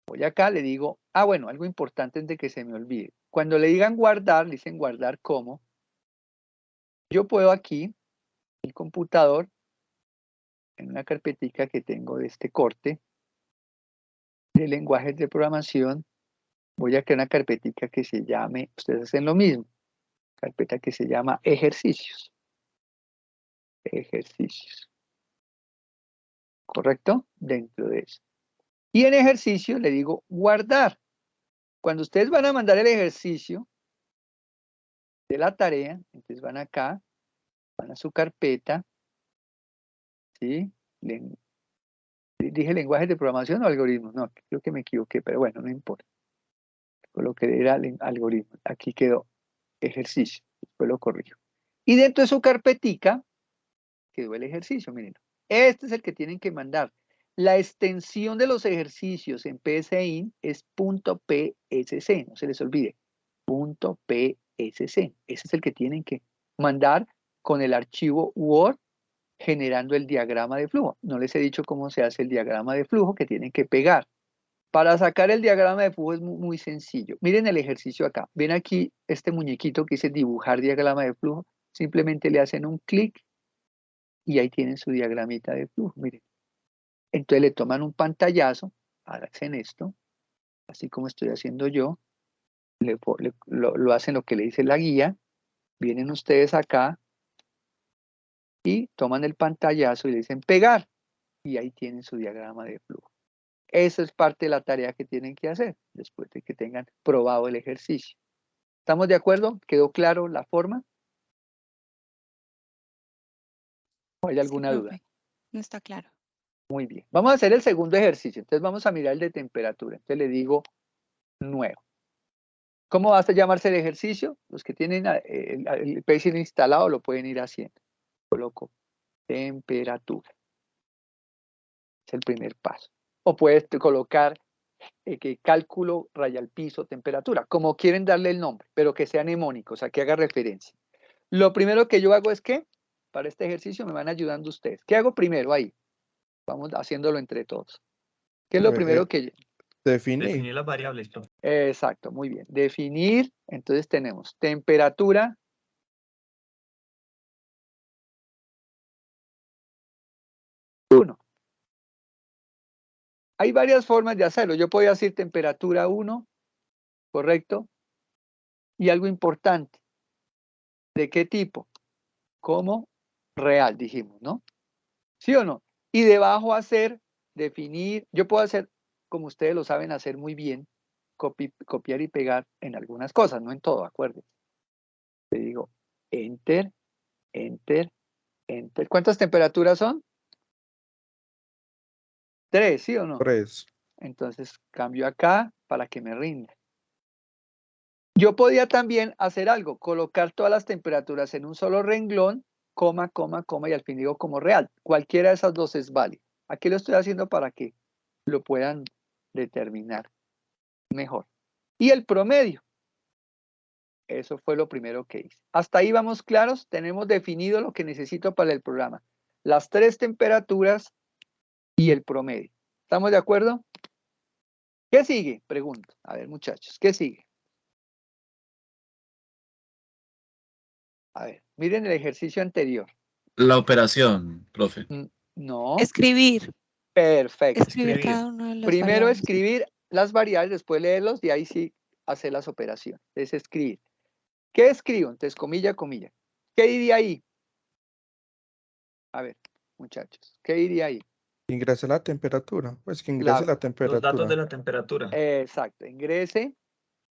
Voy acá, le digo, bueno, algo importante antes de que se me olvide. Cuando le digan guardar, le dicen guardar como. Yo puedo aquí, en el computador, en una carpetica que tengo de este corte, de lenguajes de programación, voy a crear una carpetica que se llame, ustedes hacen lo mismo, carpeta que se llama ejercicios. Ejercicios. ¿Correcto? Dentro de eso. Y en ejercicio le digo guardar. Cuando ustedes van a mandar el ejercicio de la tarea, entonces van acá, van a su carpeta, ¿sí? Dije lenguajes de programación o algoritmos. No, creo que me equivoqué, pero bueno, no importa. Lo que era algoritmo. Aquí quedó ejercicio. Después lo corrijo. Y dentro de su carpetica quedó el ejercicio, miren. Este es el que tienen que mandar. La extensión de los ejercicios en PSIN es .psc, no se les olvide. .psc. Ese es el que tienen que mandar con el archivo Word generando el diagrama de flujo. No les he dicho cómo se hace el diagrama de flujo que tienen que pegar. Para sacar el diagrama de flujo es muy sencillo. Miren el ejercicio acá. Ven aquí este muñequito que dice dibujar diagrama de flujo. Simplemente le hacen un clic y ahí tienen su diagramita de flujo. Miren. Entonces le toman un pantallazo, hacen esto, así como estoy haciendo yo, lo hacen lo que le dice la guía, vienen ustedes acá y toman el pantallazo y le dicen pegar, y ahí tienen su diagrama de flujo. Eso es parte de la tarea que tienen que hacer después de que tengan probado el ejercicio. ¿Estamos de acuerdo? ¿Quedó claro la forma? ¿O hay alguna duda? Profe, no está claro. Muy bien. Vamos a hacer el segundo ejercicio. Entonces vamos a mirar el de temperatura. Entonces le digo nuevo. ¿Cómo va a llamarse el ejercicio? Los que tienen el PSIN instalado lo pueden ir haciendo. Coloco temperatura. Es el primer paso. O puedes colocar que cálculo, raya al piso, temperatura, como quieren darle el nombre, pero que sea mnemónico, o sea, que haga referencia. Lo primero que yo hago es que, para este ejercicio me van ayudando ustedes. ¿Qué hago primero ahí? Vamos haciéndolo entre todos. ¿Qué es lo primero que yo? Definir. las variables, profe. Exacto, muy bien. Definir, entonces tenemos temperatura. Uno. Hay varias formas de hacerlo. Yo podría decir temperatura 1, ¿correcto? Y algo importante. ¿De qué tipo? Como real, dijimos, ¿no? ¿Sí o no? Y debajo hacer, definir, yo puedo hacer, como ustedes lo saben hacer muy bien, copiar y pegar en algunas cosas, no en todo, acuérdense. Le digo, enter, enter, enter. ¿Cuántas temperaturas son? 3, ¿sí o no? 3. Entonces cambio acá para que me rinda. Yo podía también hacer algo, colocar todas las temperaturas en un solo renglón, coma, coma, coma, y al fin digo como real. Cualquiera de esas dos es válido. Aquí lo estoy haciendo para que lo puedan determinar mejor. Y el promedio. Eso fue lo primero que hice. Hasta ahí vamos claros. Tenemos definido lo que necesito para el programa. Las 3 temperaturas y el promedio. ¿Estamos de acuerdo? ¿Qué sigue? Pregunto. A ver, muchachos, ¿qué sigue? A ver, miren el ejercicio anterior. La operación, profe. No. Escribir. Perfecto. Escribir cada una de las Primero variables. escribir las variables, después leerlos y ahí sí hacer las operaciones. Es escribir. ¿Qué escribo? Entonces, comilla, comilla. ¿Qué diría ahí? A ver, muchachos, ¿qué diría ahí? Ingrese la temperatura. Pues que ingrese la temperatura. Los datos de la temperatura. Exacto, ingrese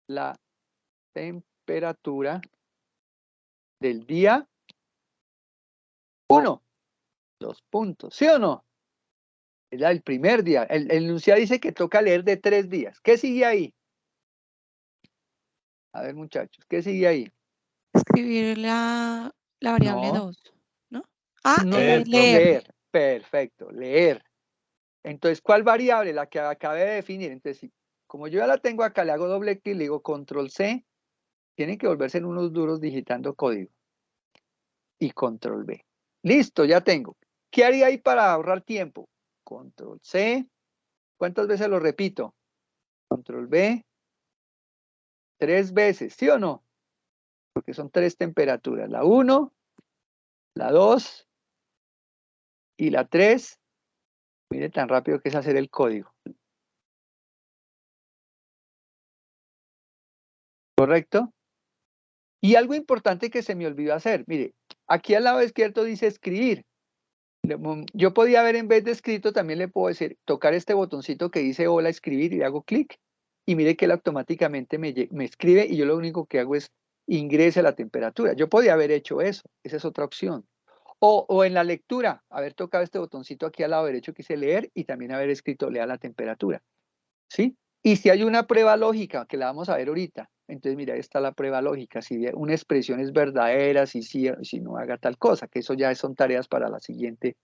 la temperatura del día 1. 2 puntos, ¿sí o no? Era el primer día. El enunciado dice que toca leer de 3 días. ¿Qué sigue ahí? A ver, muchachos, ¿qué sigue ahí? Escribir la variable No. 2, ¿no? Ah, No, leer. leer. Perfecto, leer. Entonces, ¿cuál variable? La que acabé de definir. Entonces, como yo ya la tengo acá, le hago doble clic, le digo control C. Tienen que volverse en unos duros digitando código. Y control V. Listo, ya tengo. ¿Qué haría ahí para ahorrar tiempo? Control C. ¿Cuántas veces lo repito? Control B. 3 veces, ¿sí o no? Porque son 3 temperaturas. La 1, la 2 y la 3. Mire tan rápido que es hacer el código. ¿Correcto? Y algo importante que se me olvidó hacer. Mire, aquí al lado izquierdo dice escribir. Yo podía haber, en vez de escrito, también le puedo decir, tocar este botoncito que dice hola, escribir, y le hago clic. Y mire que él automáticamente me escribe y yo lo único que hago es ingrese la temperatura. Yo podía haber hecho eso. Esa es otra opción. O en la lectura, haber tocado este botoncito aquí al lado derecho que dice leer y también haber escrito lea la temperatura. ¿Sí? Y si hay una prueba lógica, que la vamos a ver ahorita, entonces mira, ahí está la prueba lógica, si una expresión es verdadera, si sí, si no haga tal cosa, que eso ya son tareas para la siguiente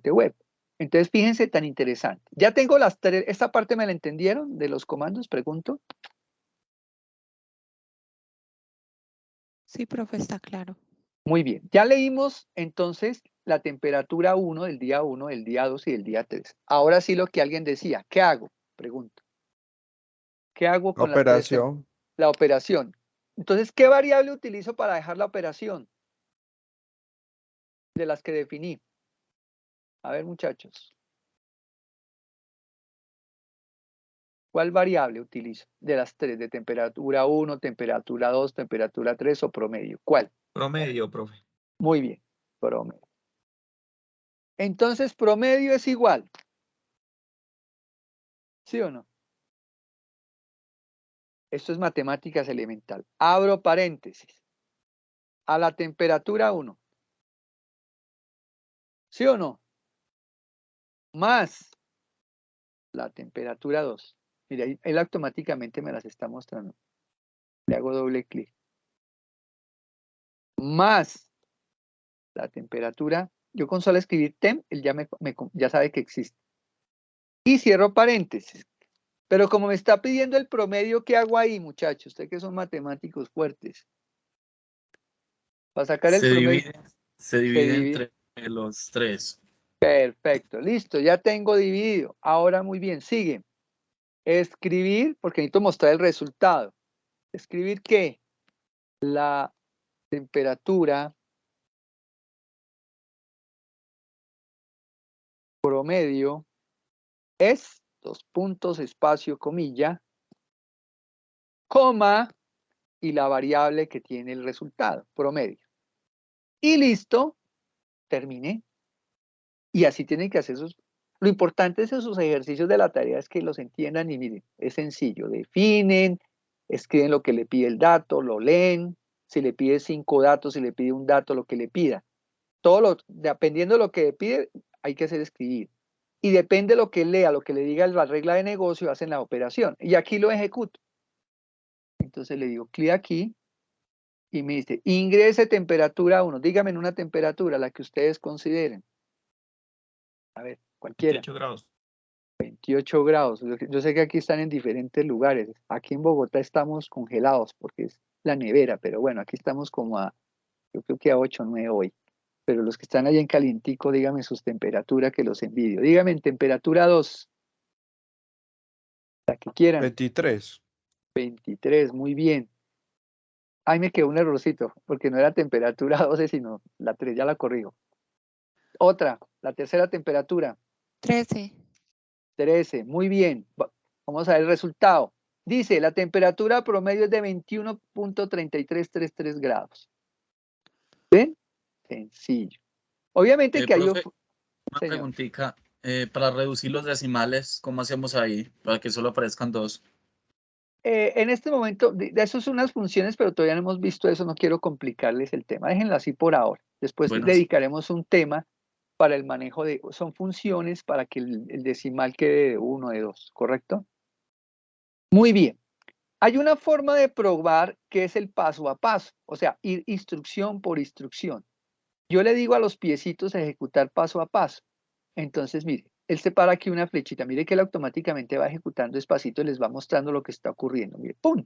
web. Entonces fíjense tan interesante. Ya tengo las tres, esta parte me la entendieron de los comandos, pregunto. Sí, profe, está claro. Muy bien, ya leímos entonces la temperatura 1 del día 1, del día 2 y del día 3. Ahora sí lo que alguien decía, ¿qué hago? Pregunto. ¿Qué hago con Operación. la operación? Entonces, ¿qué variable utilizo para dejar la operación? De las que definí. A ver, muchachos. ¿Cuál variable utilizo? De las tres, de temperatura 1, temperatura 2, temperatura 3 o promedio. ¿Cuál? Promedio, profe. Muy bien, promedio. Entonces, promedio es igual. ¿Sí o no? Esto es matemáticas elemental. Abro paréntesis. A la temperatura 1. ¿Sí o no? Más la temperatura 2. Mire, él automáticamente me las está mostrando. Le hago doble clic. Más la temperatura. Yo con solo escribir temp, él ya sabe que existe. Y cierro paréntesis. Pero como me está pidiendo el promedio, ¿qué hago ahí, muchachos? Ustedes que son matemáticos fuertes. Para sacar el promedio. Se divide entre los tres. Perfecto, listo, ya tengo dividido. Ahora muy bien, sigue. Escribir, porque necesito mostrar el resultado. Escribir que la temperatura promedio es, 2 puntos, espacio, comilla, coma, y la variable que tiene el resultado, promedio. Y listo, terminé. Y así tienen que hacer sus... Lo importante es esos ejercicios de la tarea es que los entiendan y miren, es sencillo. Definen, escriben lo que le pide el dato, lo leen. Si le pide 5 datos, si le pide un dato, lo que le pida. Dependiendo de lo que le pide, hay que hacer escribir. Y depende de lo que lea, lo que le diga la regla de negocio, hacen la operación. Y aquí lo ejecuto. Entonces le digo clic aquí y me dice, ingrese temperatura 1. Dígame en una temperatura, la que ustedes consideren. A ver, cualquiera. 28 grados. 28 grados. Yo sé que aquí están en diferentes lugares. Aquí en Bogotá estamos congelados porque es la nevera, pero bueno, aquí estamos como yo creo que a 8 o 9 hoy. Pero los que están allá en calientico, díganme sus temperaturas que los envidio. Díganme en temperatura 2. La que quieran. 23. 23, muy bien. Ahí me quedó un errorcito, porque no era temperatura 12, sino la 3, ya la corrijo. Otra, la tercera temperatura. 13. 13, muy bien. Vamos a ver el resultado. Dice, la temperatura promedio es de 21.3333 grados. ¿Ven? Sencillo. Obviamente que Profe, hay... una Señor. preguntita. Para reducir los decimales, ¿cómo hacemos ahí? Para que solo aparezcan 2. En este momento, de eso son unas funciones, pero todavía no hemos visto eso, no quiero complicarles el tema. Déjenlo así por ahora. Después Bueno, dedicaremos un tema para el manejo son funciones para que el decimal quede de 1, de 2, ¿correcto? Muy bien. Hay una forma de probar que es el paso a paso, o sea, ir instrucción por instrucción. Yo le digo a los piecitos ejecutar paso a paso. Entonces, mire, él separa aquí una flechita. Mire que él automáticamente va ejecutando despacito y les va mostrando lo que está ocurriendo. Mire, ¡pum!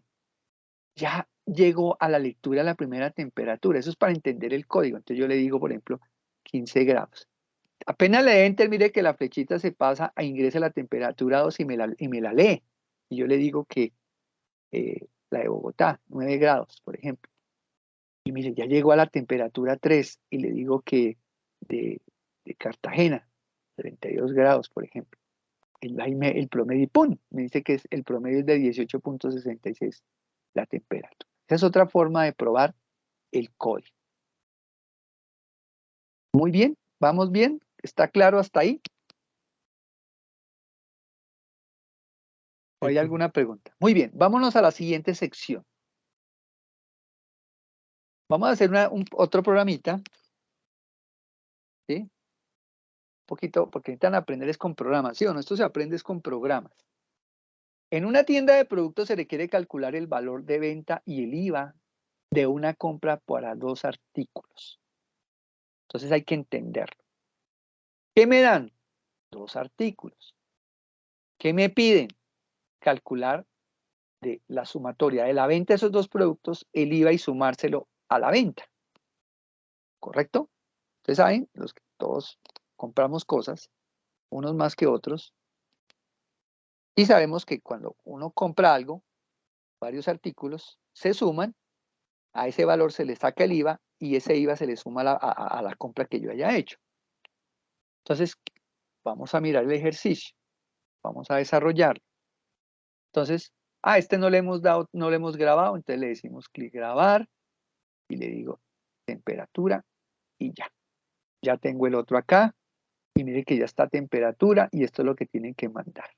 Ya llegó a la lectura la primera temperatura. Eso es para entender el código. Entonces yo le digo, por ejemplo, 15 grados. Apenas le dé enter, mire que la flechita se pasa a ingresa la temperatura 2 y me la lee. y yo le digo que la de Bogotá, 9 grados, por ejemplo. Y mire, ya llegó a la temperatura 3 y le digo que de Cartagena, 32 grados, por ejemplo. El promedio, ¡pum! Me dice que el promedio es de 18.66 la temperatura. Esa es otra forma de probar el código. Muy bien, ¿vamos bien? ¿Está claro hasta ahí? ¿O hay alguna pregunta? Muy bien, vámonos a la siguiente sección. Vamos a hacer otro programita. ¿Sí? Un poquito, porque necesitan aprender es con programación. Esto se aprende es con programas. En una tienda de productos se requiere calcular el valor de venta y el IVA de una compra para 2 artículos. Entonces hay que entenderlo. ¿Qué me dan? 2 artículos. ¿Qué me piden? Calcular de la sumatoria de la venta de esos 2 productos, el IVA y sumárselo a la venta. ¿Correcto? Ustedes saben, los que todos compramos cosas, unos más que otros, y sabemos que cuando uno compra algo, varios artículos se suman, a ese valor se le saca el IVA y ese IVA se le suma a la compra que yo haya hecho. Entonces, vamos a mirar el ejercicio, vamos a desarrollarlo. Entonces, este no le hemos dado, no le hemos grabado, entonces le decimos clic grabar y le digo temperatura y ya. Ya tengo el otro acá y mire que ya está temperatura y esto es lo que tienen que mandar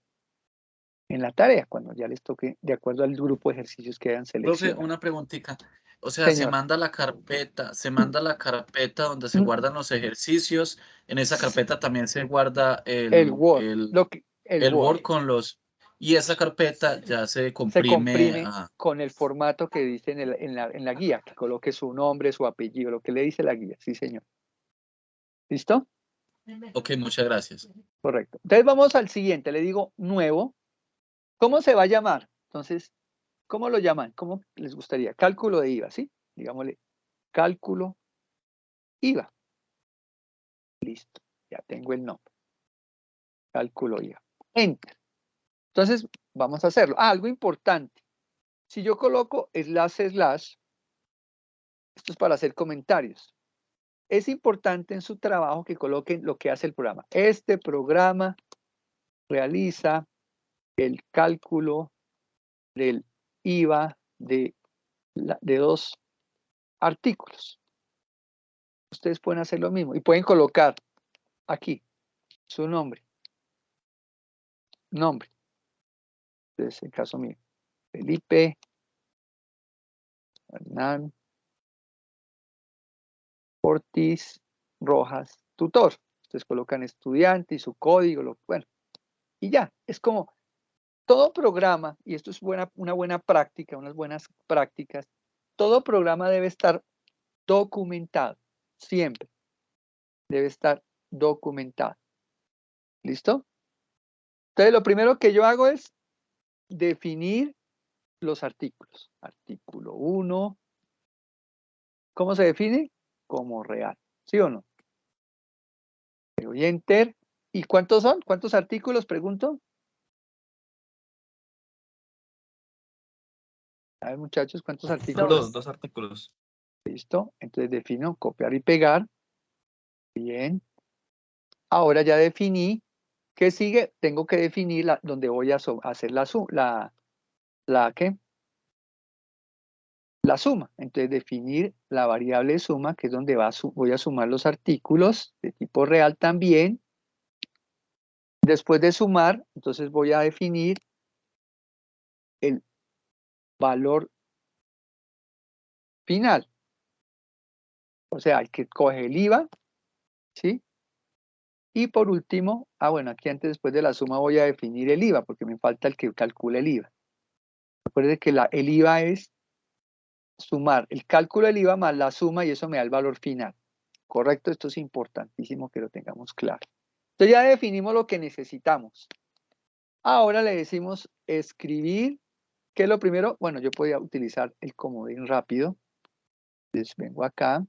en la tarea cuando ya les toque de acuerdo al grupo de ejercicios que hayan seleccionado. Profe, una preguntita. O sea, Señor. se manda la carpeta donde se guardan los ejercicios. En esa carpeta también se guarda el Word, el Word con los... Y esa carpeta ya se comprime a... con el formato que dice en la guía, que coloque su nombre, su apellido, lo que le dice la guía. Sí, señor. ¿Listo? Ok, muchas gracias. Correcto. Entonces vamos al siguiente. Le digo nuevo. ¿Cómo se va a llamar? Entonces, ¿cómo lo llaman? ¿Cómo les gustaría? Cálculo de IVA, ¿sí? Digámosle, cálculo IVA. Listo. Ya tengo el nombre. Cálculo IVA. Enter. Entonces, vamos a hacerlo. Algo importante. Si yo coloco slash, esto es para hacer comentarios. Es importante en su trabajo que coloquen lo que hace el programa. Este programa realiza el cálculo del IVA de 2 artículos. Ustedes pueden hacer lo mismo y pueden colocar aquí su nombre. Nombre. Entonces, en caso mío, Felipe Hernán Ortiz Rojas, tutor. Ustedes colocan estudiante y su código, bueno, y ya. Es como todo programa, y esto es una buena práctica, unas buenas prácticas, todo programa debe estar documentado, siempre. Debe estar documentado. ¿Listo? Entonces, lo primero que yo hago es definir los artículos. Artículo 1. ¿Cómo se define? Como real. ¿Sí o no? Le doy enter. ¿Y cuántos son? ¿Cuántos artículos? Pregunto. A ver, muchachos, ¿cuántos artículos? 2 artículos. Listo. Entonces defino copiar y pegar. Bien. Ahora ya definí. ¿Qué sigue? Tengo que definir donde voy a hacer la suma. Entonces definir la variable suma, que es donde voy a sumar los artículos de tipo real también. Después de sumar, entonces voy a definir el valor final. O sea, el que coge el IVA, ¿sí? Y por último, bueno, aquí antes después de la suma voy a definir el IVA, porque me falta el que calcule el IVA. Recuerden que el IVA es sumar el cálculo del IVA más la suma y eso me da el valor final. ¿Correcto? Esto es importantísimo que lo tengamos claro. Entonces ya definimos lo que necesitamos. Ahora le decimos escribir. ¿Qué es lo primero? Bueno, yo podía utilizar el comodín rápido. Entonces vengo acá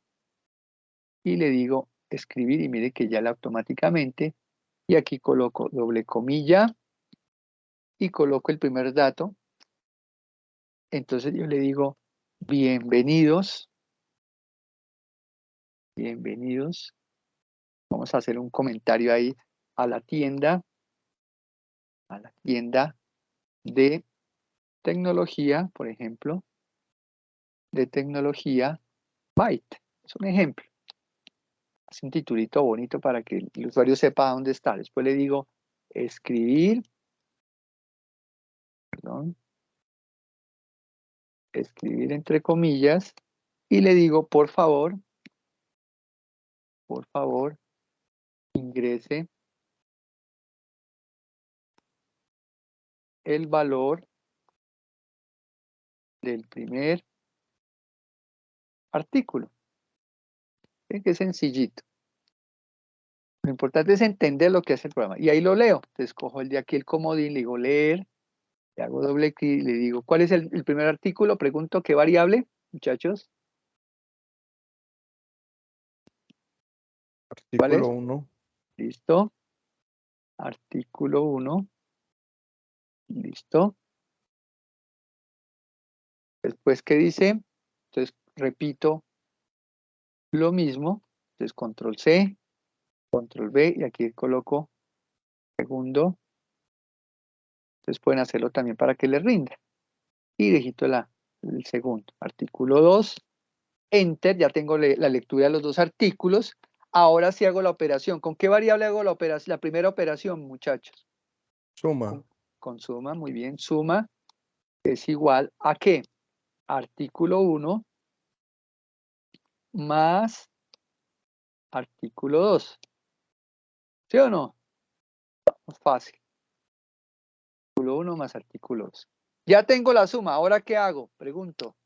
y le digo escribir y mire que ya le automáticamente. Y aquí coloco doble comilla y coloco el primer dato. Entonces yo le digo, bienvenidos. Bienvenidos. Vamos a hacer un comentario ahí a la tienda de tecnología, por ejemplo, de tecnología Byte. Es un ejemplo. Es un titulito bonito para que el usuario sepa dónde está. Después le digo escribir, perdón, escribir entre comillas, y le digo, por favor, ingrese el valor del primer artículo. ¿Sí? Que es sencillito. Lo importante es entender lo que hace el programa. Y ahí lo leo. Entonces cojo el de aquí el comodín, le digo leer, le hago doble clic, le digo, ¿cuál es el primer artículo? Pregunto, ¿qué variable, muchachos? ¿Cuál Artículo es? 1. Listo. Artículo 1. Listo. Después, ¿qué dice? Entonces, repito lo mismo. Entonces, control C, control V, y aquí coloco segundo. Entonces, pueden hacerlo también para que les rinda. Y digito el segundo. Artículo 2. Enter, ya tengo la lectura de los dos artículos. Ahora sí hago la operación. ¿Con qué variable hago la operación? La primera operación, muchachos. Suma. Con suma, muy bien. Suma es igual a ¿qué? Artículo 1 más artículo 2. ¿Sí o no? Es fácil. Artículo 1 más artículo 2. Ya tengo la suma. ¿Ahora qué hago? Pregunto.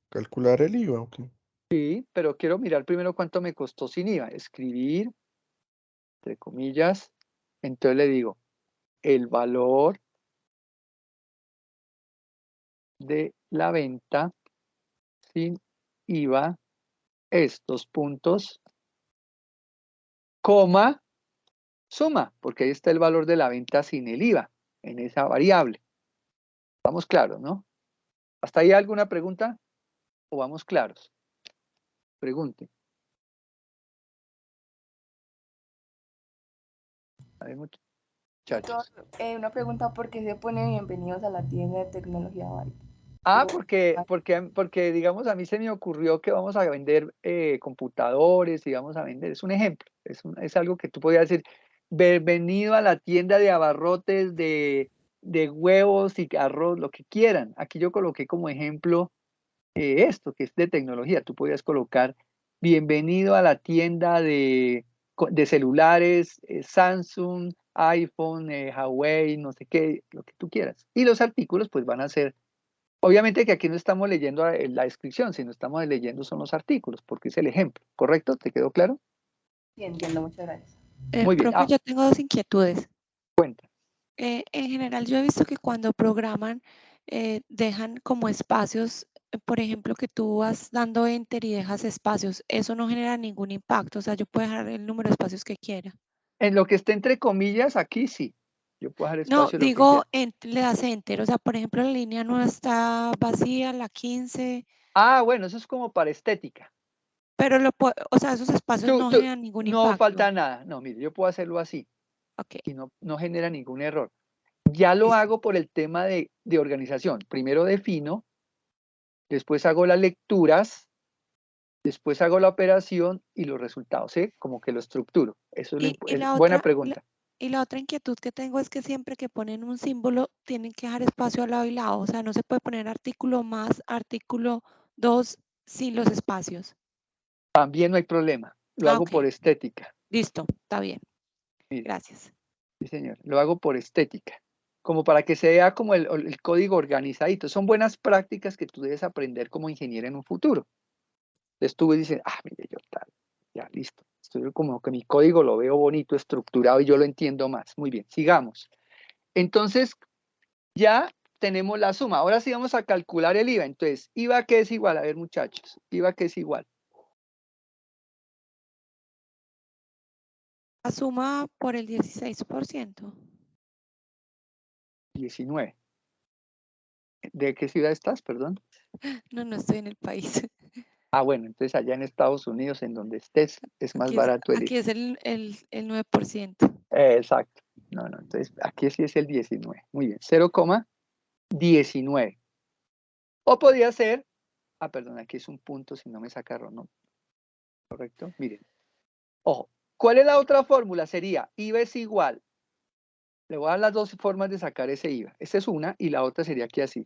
Calcular el IVA, ok. Sí, pero quiero mirar primero cuánto me costó sin IVA. Escribir, entre comillas. Entonces le digo, el valor de la venta sin IVA es 2 puntos, coma, suma, porque ahí está el valor de la venta sin el IVA, en esa variable. Vamos claros, ¿no? ¿Hasta ahí alguna pregunta? ¿O vamos claros? Pregunte. A ver, muchachos. Doctor, una pregunta, ¿por qué se pone bienvenidos a la tienda de tecnología Byte? Ah, porque digamos, a mí se me ocurrió que vamos a vender computadores y vamos a vender, es un ejemplo, es algo que tú podrías decir, bienvenido a la tienda de abarrotes de huevos y arroz, lo que quieran. Aquí yo coloqué como ejemplo esto, que es de tecnología. Tú podrías colocar, bienvenido a la tienda de celulares, Samsung, iPhone, Huawei, no sé qué, lo que tú quieras. Y los artículos pues van a ser. Obviamente que aquí no estamos leyendo la descripción, sino estamos leyendo son los artículos, porque es el ejemplo, ¿correcto? ¿Te quedó claro? Sí, entiendo, muchas gracias. Muy bien. Profe, yo tengo dos inquietudes. Cuenta. En general, yo he visto que cuando programan, dejan como espacios, por ejemplo, que tú vas dando enter y dejas espacios. Eso no genera ningún impacto. O sea, yo puedo dejar el número de espacios que quiera. En lo que esté entre comillas, aquí sí. Yo puedo dejar No, espacio lo que digo, quiera. le das enter. O sea, por ejemplo, la línea no está vacía, la 15. Ah, bueno, eso es como para estética. Pero o sea, esos espacios no generan ningún No impacto. falta nada. No, mire, yo puedo hacerlo así. Ok. Y no genera ningún error. Ya lo Listo. hago por el tema de organización. Primero defino, después hago las lecturas, después hago la operación y los resultados, ¿sí? Como que lo estructuro. Eso es, buena pregunta. Y la otra inquietud que tengo es que siempre que ponen un símbolo, tienen que dejar espacio al lado y lado. O sea, no se puede poner artículo más, artículo 2 sin los espacios. También no hay problema. Lo hago Ok. por estética. Listo, está bien. Mire, Gracias. sí, señor. Lo hago por estética. Como para que se vea como el código organizadito. Son buenas prácticas que tú debes aprender como ingeniero en un futuro. Entonces tú dices, mire, yo tal, ya listo. Estoy como que mi código lo veo bonito, estructurado y yo lo entiendo más. Muy bien, sigamos. Entonces, ya tenemos la suma. Ahora sí vamos a calcular el IVA. Entonces, ¿IVA qué es igual? A ver, muchachos, ¿IVA qué es igual? La suma por el 16%. 19. ¿De qué ciudad estás, perdón? No, no estoy en el país. Ah, bueno, entonces allá en Estados Unidos, en donde estés, es más barato el Aquí IVA. es el 9%. Exacto. No, entonces aquí sí es el 19. Muy bien, 0,19. O podría ser, perdón, aquí es un punto si no me sacaron, ¿no? ¿Correcto? Miren. Ojo, ¿cuál es la otra fórmula? Sería IVA es igual. Le voy a dar las dos formas de sacar ese IVA. Esta es una y la otra sería aquí así.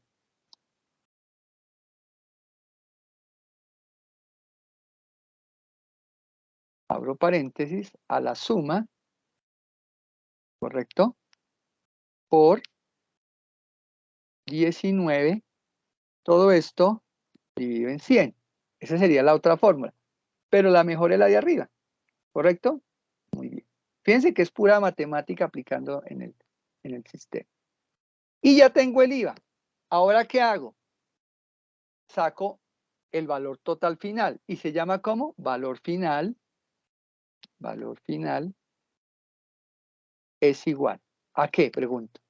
Abro paréntesis, a la suma, ¿correcto? Por 19, todo esto dividido en 100. Esa sería la otra fórmula. Pero la mejor es la de arriba, ¿correcto? Muy bien. Fíjense que es pura matemática aplicando en el sistema. Y ya tengo el IVA. ¿Ahora qué hago? Saco el valor total final. ¿Y se llama cómo? Valor final. Valor final es igual. ¿A qué? Pregunto.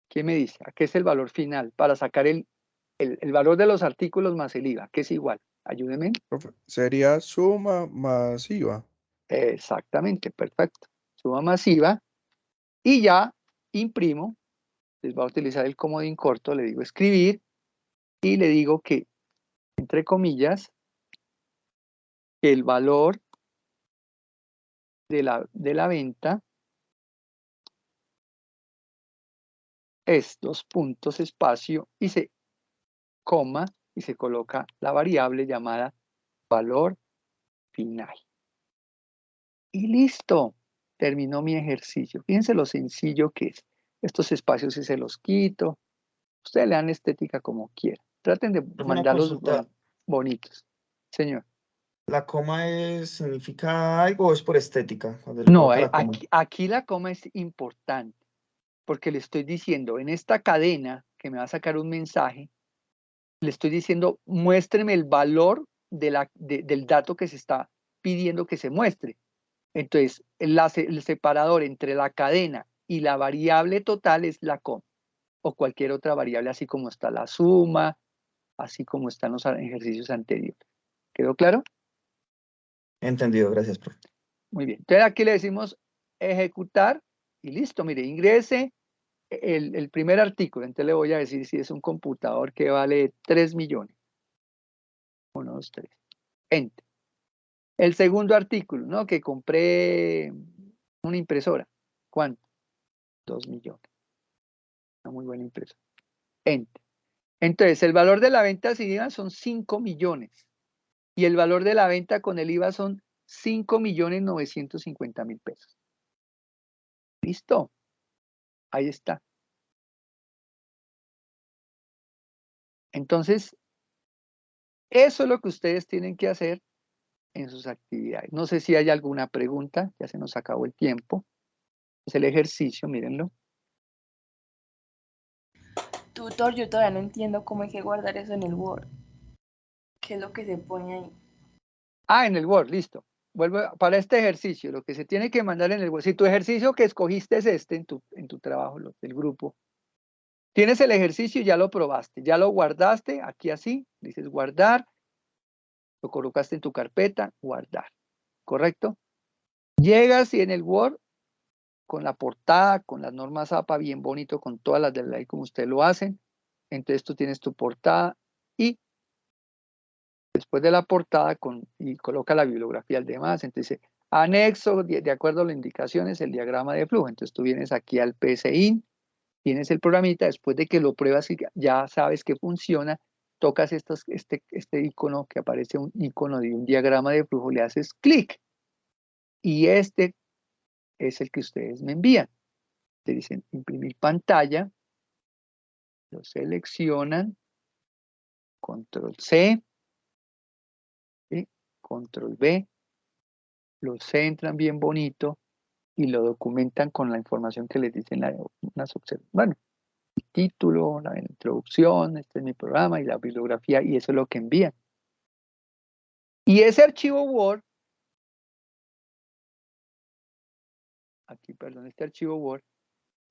¿Quién me dice? ¿A qué es el valor final? Para sacar el valor de los artículos más el IVA. ¿Qué es igual? Ayúdeme. Profe, sería suma más IVA. Exactamente, perfecto. Suma masiva y ya imprimo. Les voy a utilizar el comodín corto, le digo escribir y le digo que, entre comillas, que el valor de la venta es 2 puntos espacio y se coma y se coloca la variable llamada valor final. Y listo, terminó mi ejercicio. Fíjense lo sencillo que es. Estos espacios si se los quito. Ustedes le dan estética como quieran. Traten de Profe, una mandarlos consulta. bonitos. Señor. ¿La coma significa algo o es por estética? Cuando le No, coloca la coma. aquí la coma es importante porque le estoy diciendo en esta cadena que me va a sacar un mensaje, le estoy diciendo muéstreme el valor del dato que se está pidiendo que se muestre. Entonces, el separador entre la cadena y la variable total es la coma o cualquier otra variable, así como está la suma, así como están los ejercicios anteriores. ¿Quedó claro? Entendido, gracias, profe. Muy bien. Entonces aquí le decimos ejecutar y listo. Mire, ingrese el primer artículo. Entonces le voy a decir si es un computador que vale 3 millones. 1, 2, 3. Enter. El segundo artículo, ¿no? Que compré una impresora. ¿Cuánto? 2 millones. Una muy buena impresora. Enter. Entonces, el valor de la venta sin IVA son 5 millones. Y el valor de la venta con el IVA son 5.950.000 pesos. ¿Listo? Ahí está. Entonces, eso es lo que ustedes tienen que hacer en sus actividades. No sé si hay alguna pregunta, ya se nos acabó el tiempo. Es el ejercicio, mírenlo. Tutor, yo todavía no entiendo cómo hay que guardar eso en el Word. ¿Qué es lo que se pone ahí? En el Word, listo. Vuelvo para este ejercicio, lo que se tiene que mandar en el Word. Si tu ejercicio que escogiste es este en tu trabajo, del grupo, tienes el ejercicio y ya lo probaste, ya lo guardaste, aquí así, dices guardar, lo colocaste en tu carpeta, guardar, ¿correcto? Llegas y en el Word, con la portada, con las normas APA, bien bonito, con todas las de la ley como ustedes lo hacen, entonces tú tienes tu portada y después de la portada y coloca la bibliografía al demás, entonces anexo, de acuerdo a las indicaciones, el diagrama de flujo, entonces tú vienes aquí al PSIN, tienes el programita, después de que lo pruebas y ya sabes que funciona, tocas este icono que aparece un icono de un diagrama de flujo, le haces clic y este es el que ustedes me envían. Te dicen imprimir pantalla, lo seleccionan, control C, ¿sí? Control V, lo centran bien bonito y lo documentan con la información que les dicen unas observaciones. Bueno, el título, la introducción, este es mi programa y la bibliografía y eso es lo que envían. Y ese archivo Word perdón, este archivo Word,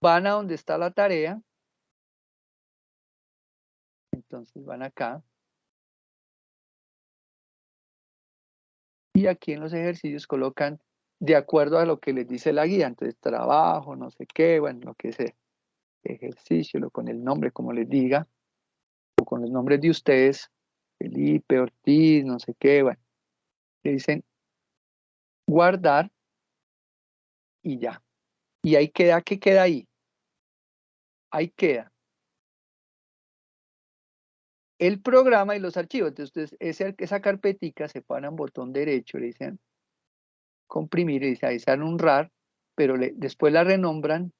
van a donde está la tarea. Entonces van acá. Y aquí en los ejercicios colocan de acuerdo a lo que les dice la guía. Entonces trabajo, no sé qué, bueno, lo que sea. Ejercicio, lo con el nombre, como les diga. O con los nombres de ustedes. Felipe, Ortiz, no sé qué, bueno. Le dicen guardar y ya. Y ahí queda, ¿qué queda ahí? Ahí queda el programa y los archivos. Entonces, esa carpetica se para en botón derecho, le dicen comprimir, le dicen un RAR, pero después la renombran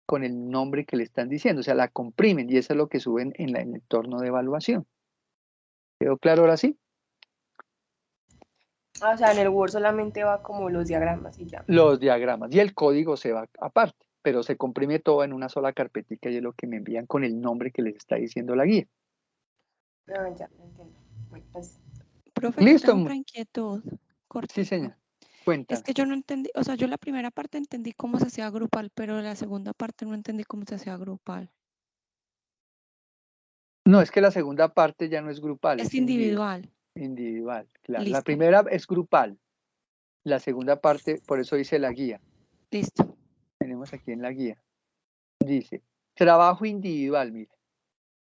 con el nombre que le están diciendo, o sea, la comprimen y eso es lo que suben en el entorno de evaluación. ¿Quedó claro ahora sí? O sea, en el Word solamente va como los diagramas y ya. Los diagramas y el código se va aparte, pero se comprime todo en una sola carpetica y es lo que me envían con el nombre que les está diciendo la guía. Ah, ya, entiendo. Bueno, pues, Profe, yo Listo. tengo otra inquietud Sí, cortica. señor. Es Cuéntame. que yo no entendí, o sea, yo la primera parte entendí cómo se hacía grupal, pero la segunda parte no entendí cómo se hacía grupal. No, es que la segunda parte ya no es grupal, Es individual. individual, claro. La Listo. primera es grupal, la segunda parte, por eso dice la guía. Listo. Tenemos aquí en la guía. Dice, trabajo individual, mire.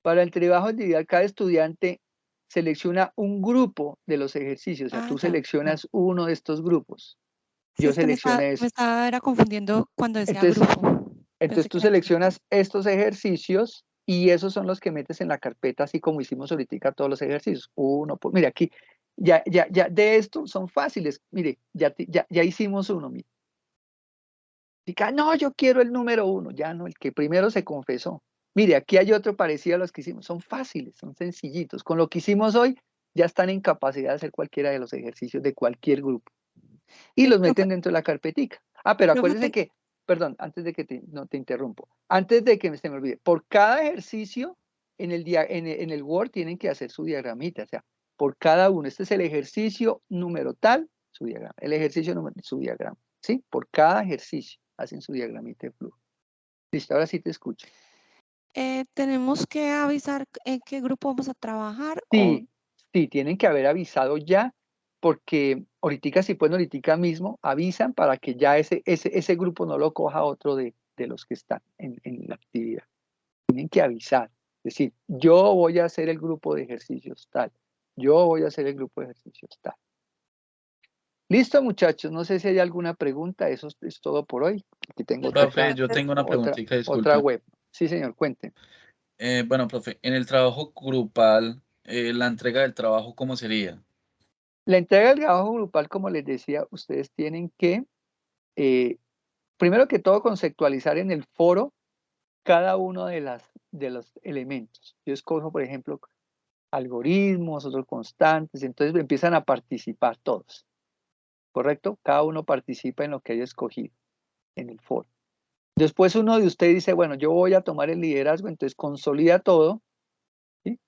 Para el trabajo individual, cada estudiante selecciona un grupo de los ejercicios, o sea, tú Ya. seleccionas uno de estos grupos. Sí, Yo es que me seleccioné este. estaba era confundiendo cuando decía Entonces, grupo. entonces tú que era seleccionas estos ejercicios y esos son los que metes en la carpeta, así como hicimos ahorita todos los ejercicios. Uno, mire, aquí, ya, de esto son fáciles. Mire, ya hicimos uno, mire. Diga, no, yo quiero el número 1, ya no, el que primero se confesó. Mire, aquí hay otro parecido a los que hicimos. Son fáciles, son sencillitos. Con lo que hicimos hoy, ya están en capacidad de hacer cualquiera de los ejercicios de cualquier grupo. Y los meten dentro de la carpetica. Ah, pero acuérdense que, perdón, antes de que no te interrumpo, antes de que se me olvide, por cada ejercicio en el Word tienen que hacer su diagramita, o sea, por cada uno. Este es el ejercicio número tal, su diagrama. El ejercicio número, su diagrama. ¿Sí? Por cada ejercicio hacen su diagramita de flujo. Listo, ahora sí te escucho. ¿Tenemos que avisar en qué grupo vamos a trabajar? Sí, sí, tienen que haber avisado ya, porque ahorita, si pueden, ahorita mismo avisan para que ya ese grupo no lo coja otro de los que están en la actividad. Tienen que avisar, es decir, yo voy a hacer el grupo de ejercicios tal, yo voy a hacer el grupo de ejercicios tal. Listo, muchachos, no sé si hay alguna pregunta, eso es todo por hoy. Aquí tengo Profe, yo tengo una preguntita, otra disculpe. web. Sí, señor, cuente. Bueno, profe, en el trabajo grupal, la entrega del trabajo, ¿cómo sería? La entrega del trabajo grupal, como les decía, ustedes tienen que, primero que todo, conceptualizar en el foro cada uno de los elementos. Yo escojo, por ejemplo, algoritmos, otros constantes, entonces empiezan a participar todos, ¿correcto? Cada uno participa en lo que haya escogido en el foro. Después uno de ustedes dice, bueno, yo voy a tomar el liderazgo, entonces consolida todo, ¿sí?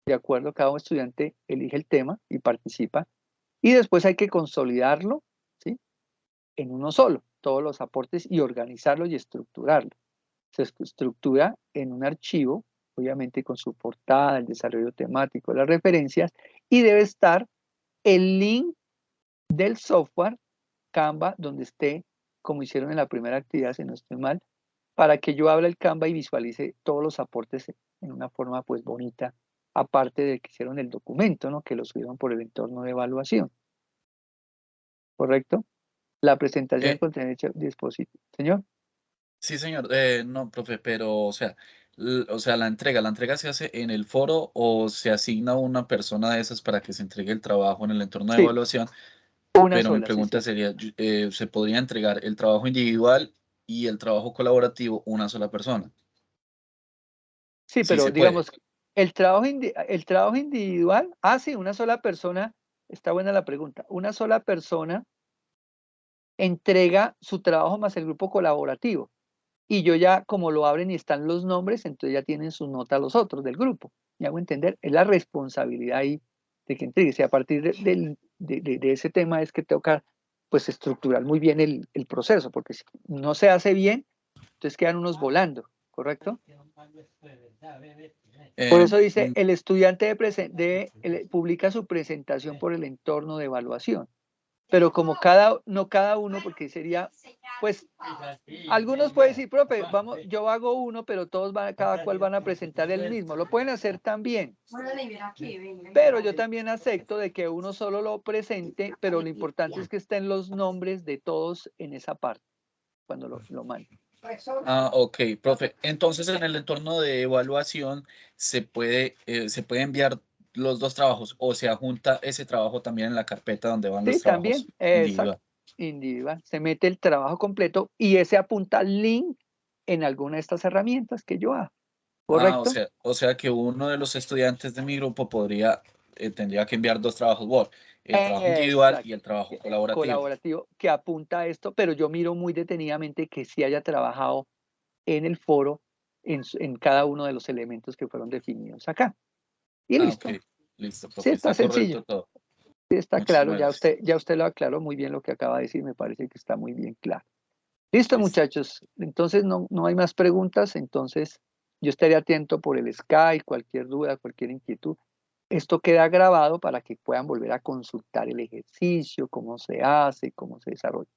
De acuerdo, cada estudiante elige el tema y participa, y después hay que consolidarlo, ¿sí? En uno solo, todos los aportes y organizarlo y estructurarlo. Se estructura en un archivo, obviamente con su portada, el desarrollo temático, las referencias, y debe estar el link del software Canva, donde esté, como hicieron en la primera actividad, si no estoy mal, para que yo hable el Canva y visualice todos los aportes en una forma pues bonita, aparte de que hicieron el documento, ¿no? Que lo subieron por el entorno de evaluación. ¿Correcto? La presentación Eh, con tener dispositivo. Señor. sí, señor. No, profe, pero, o sea, la entrega se hace en el foro o se asigna una persona de esas para que se entregue el trabajo en el entorno de Sí, evaluación. una Pero mi sola, sí, pregunta sí. sería, ¿se podría entregar el trabajo individual y el trabajo colaborativo una sola persona? Sí, Sí pero se puede. digamos, el trabajo individual, sí, una sola persona, está buena la pregunta, una sola persona entrega su trabajo más el grupo colaborativo. Y yo ya, como lo abren y están los nombres, entonces ya tienen su nota los otros del grupo. ¿Me hago entender? Es la responsabilidad ahí de que entregue. Si a partir de ese tema es que toca pues estructurar muy bien el proceso, porque si no se hace bien, entonces quedan unos volando, ¿correcto? Por eso dice, el estudiante publica su presentación por el entorno de evaluación, pero como no cada uno, porque sería, pues, algunos pueden decir, profe, vamos, yo hago uno, pero cada cual van a presentar el mismo, lo pueden hacer también, pero yo también acepto de que uno solo lo presente, pero lo importante es que estén los nombres de todos en esa parte, cuando lo manden. Ok, profe. Entonces, en el entorno de evaluación se puede enviar los dos trabajos o se adjunta ese trabajo también en la carpeta donde van los Sí, también, trabajos individual. exacto, individual. Se mete el trabajo completo y ese apunta al link en alguna de estas herramientas que yo hago, ¿correcto? O sea que uno de los estudiantes de mi grupo tendría que enviar dos trabajos Word, el trabajo individual Exacto. y el trabajo colaborativo. Colaborativo que apunta a esto, pero yo miro muy detenidamente que sí haya trabajado en el foro en cada uno de los elementos que fueron definidos acá. Y listo. Ok, listo, profe. Sí, está correcto sencillo. todo. Sí, está claro. Muchísimas Ya usted lo aclaró muy bien lo que acaba de decir. Me parece que está muy bien claro. Listo, Listo. muchachos. Entonces no hay más preguntas. Entonces yo estaré atento por el Skype, cualquier duda, cualquier inquietud. Esto queda grabado para que puedan volver a consultar el ejercicio, cómo se hace, cómo se desarrolla.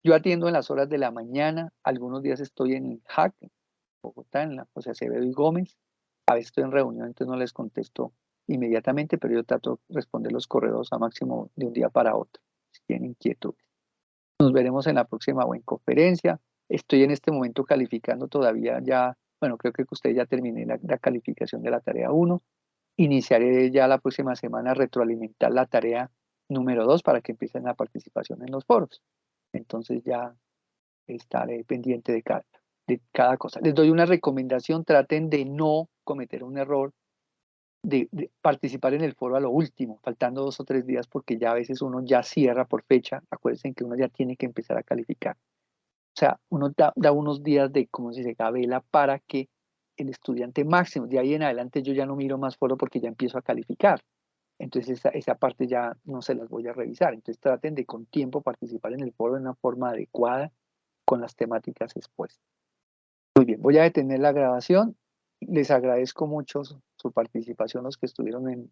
Yo atiendo en las horas de la mañana. Algunos días estoy en HAC, en Bogotá, en la José Acevedo y Gómez. A veces estoy en reunión, entonces no les contesto inmediatamente, pero yo trato de responder los correos a máximo de un día para otro, si tienen inquietud. Nos veremos en la próxima o en conferencia. Estoy en este momento calificando todavía ya, bueno, creo que usted ya terminé la calificación de la tarea 1. Iniciaré ya la próxima semana a retroalimentar la tarea número 2 para que empiecen la participación en los foros. Entonces ya estaré pendiente de cada cosa. Les doy una recomendación, traten de no cometer un error de participar en el foro a lo último, faltando 2 o 3 días, porque ya a veces uno ya cierra por fecha. Acuérdense que uno ya tiene que empezar a calificar. O sea, uno da unos días de, como si se gabela, para que el estudiante máximo, de ahí en adelante yo ya no miro más foro porque ya empiezo a calificar. Entonces esa parte ya no se las voy a revisar. Entonces traten de con tiempo participar en el foro de una forma adecuada con las temáticas expuestas. Muy bien, voy a detener la grabación. Les agradezco mucho su participación, los que estuvieron en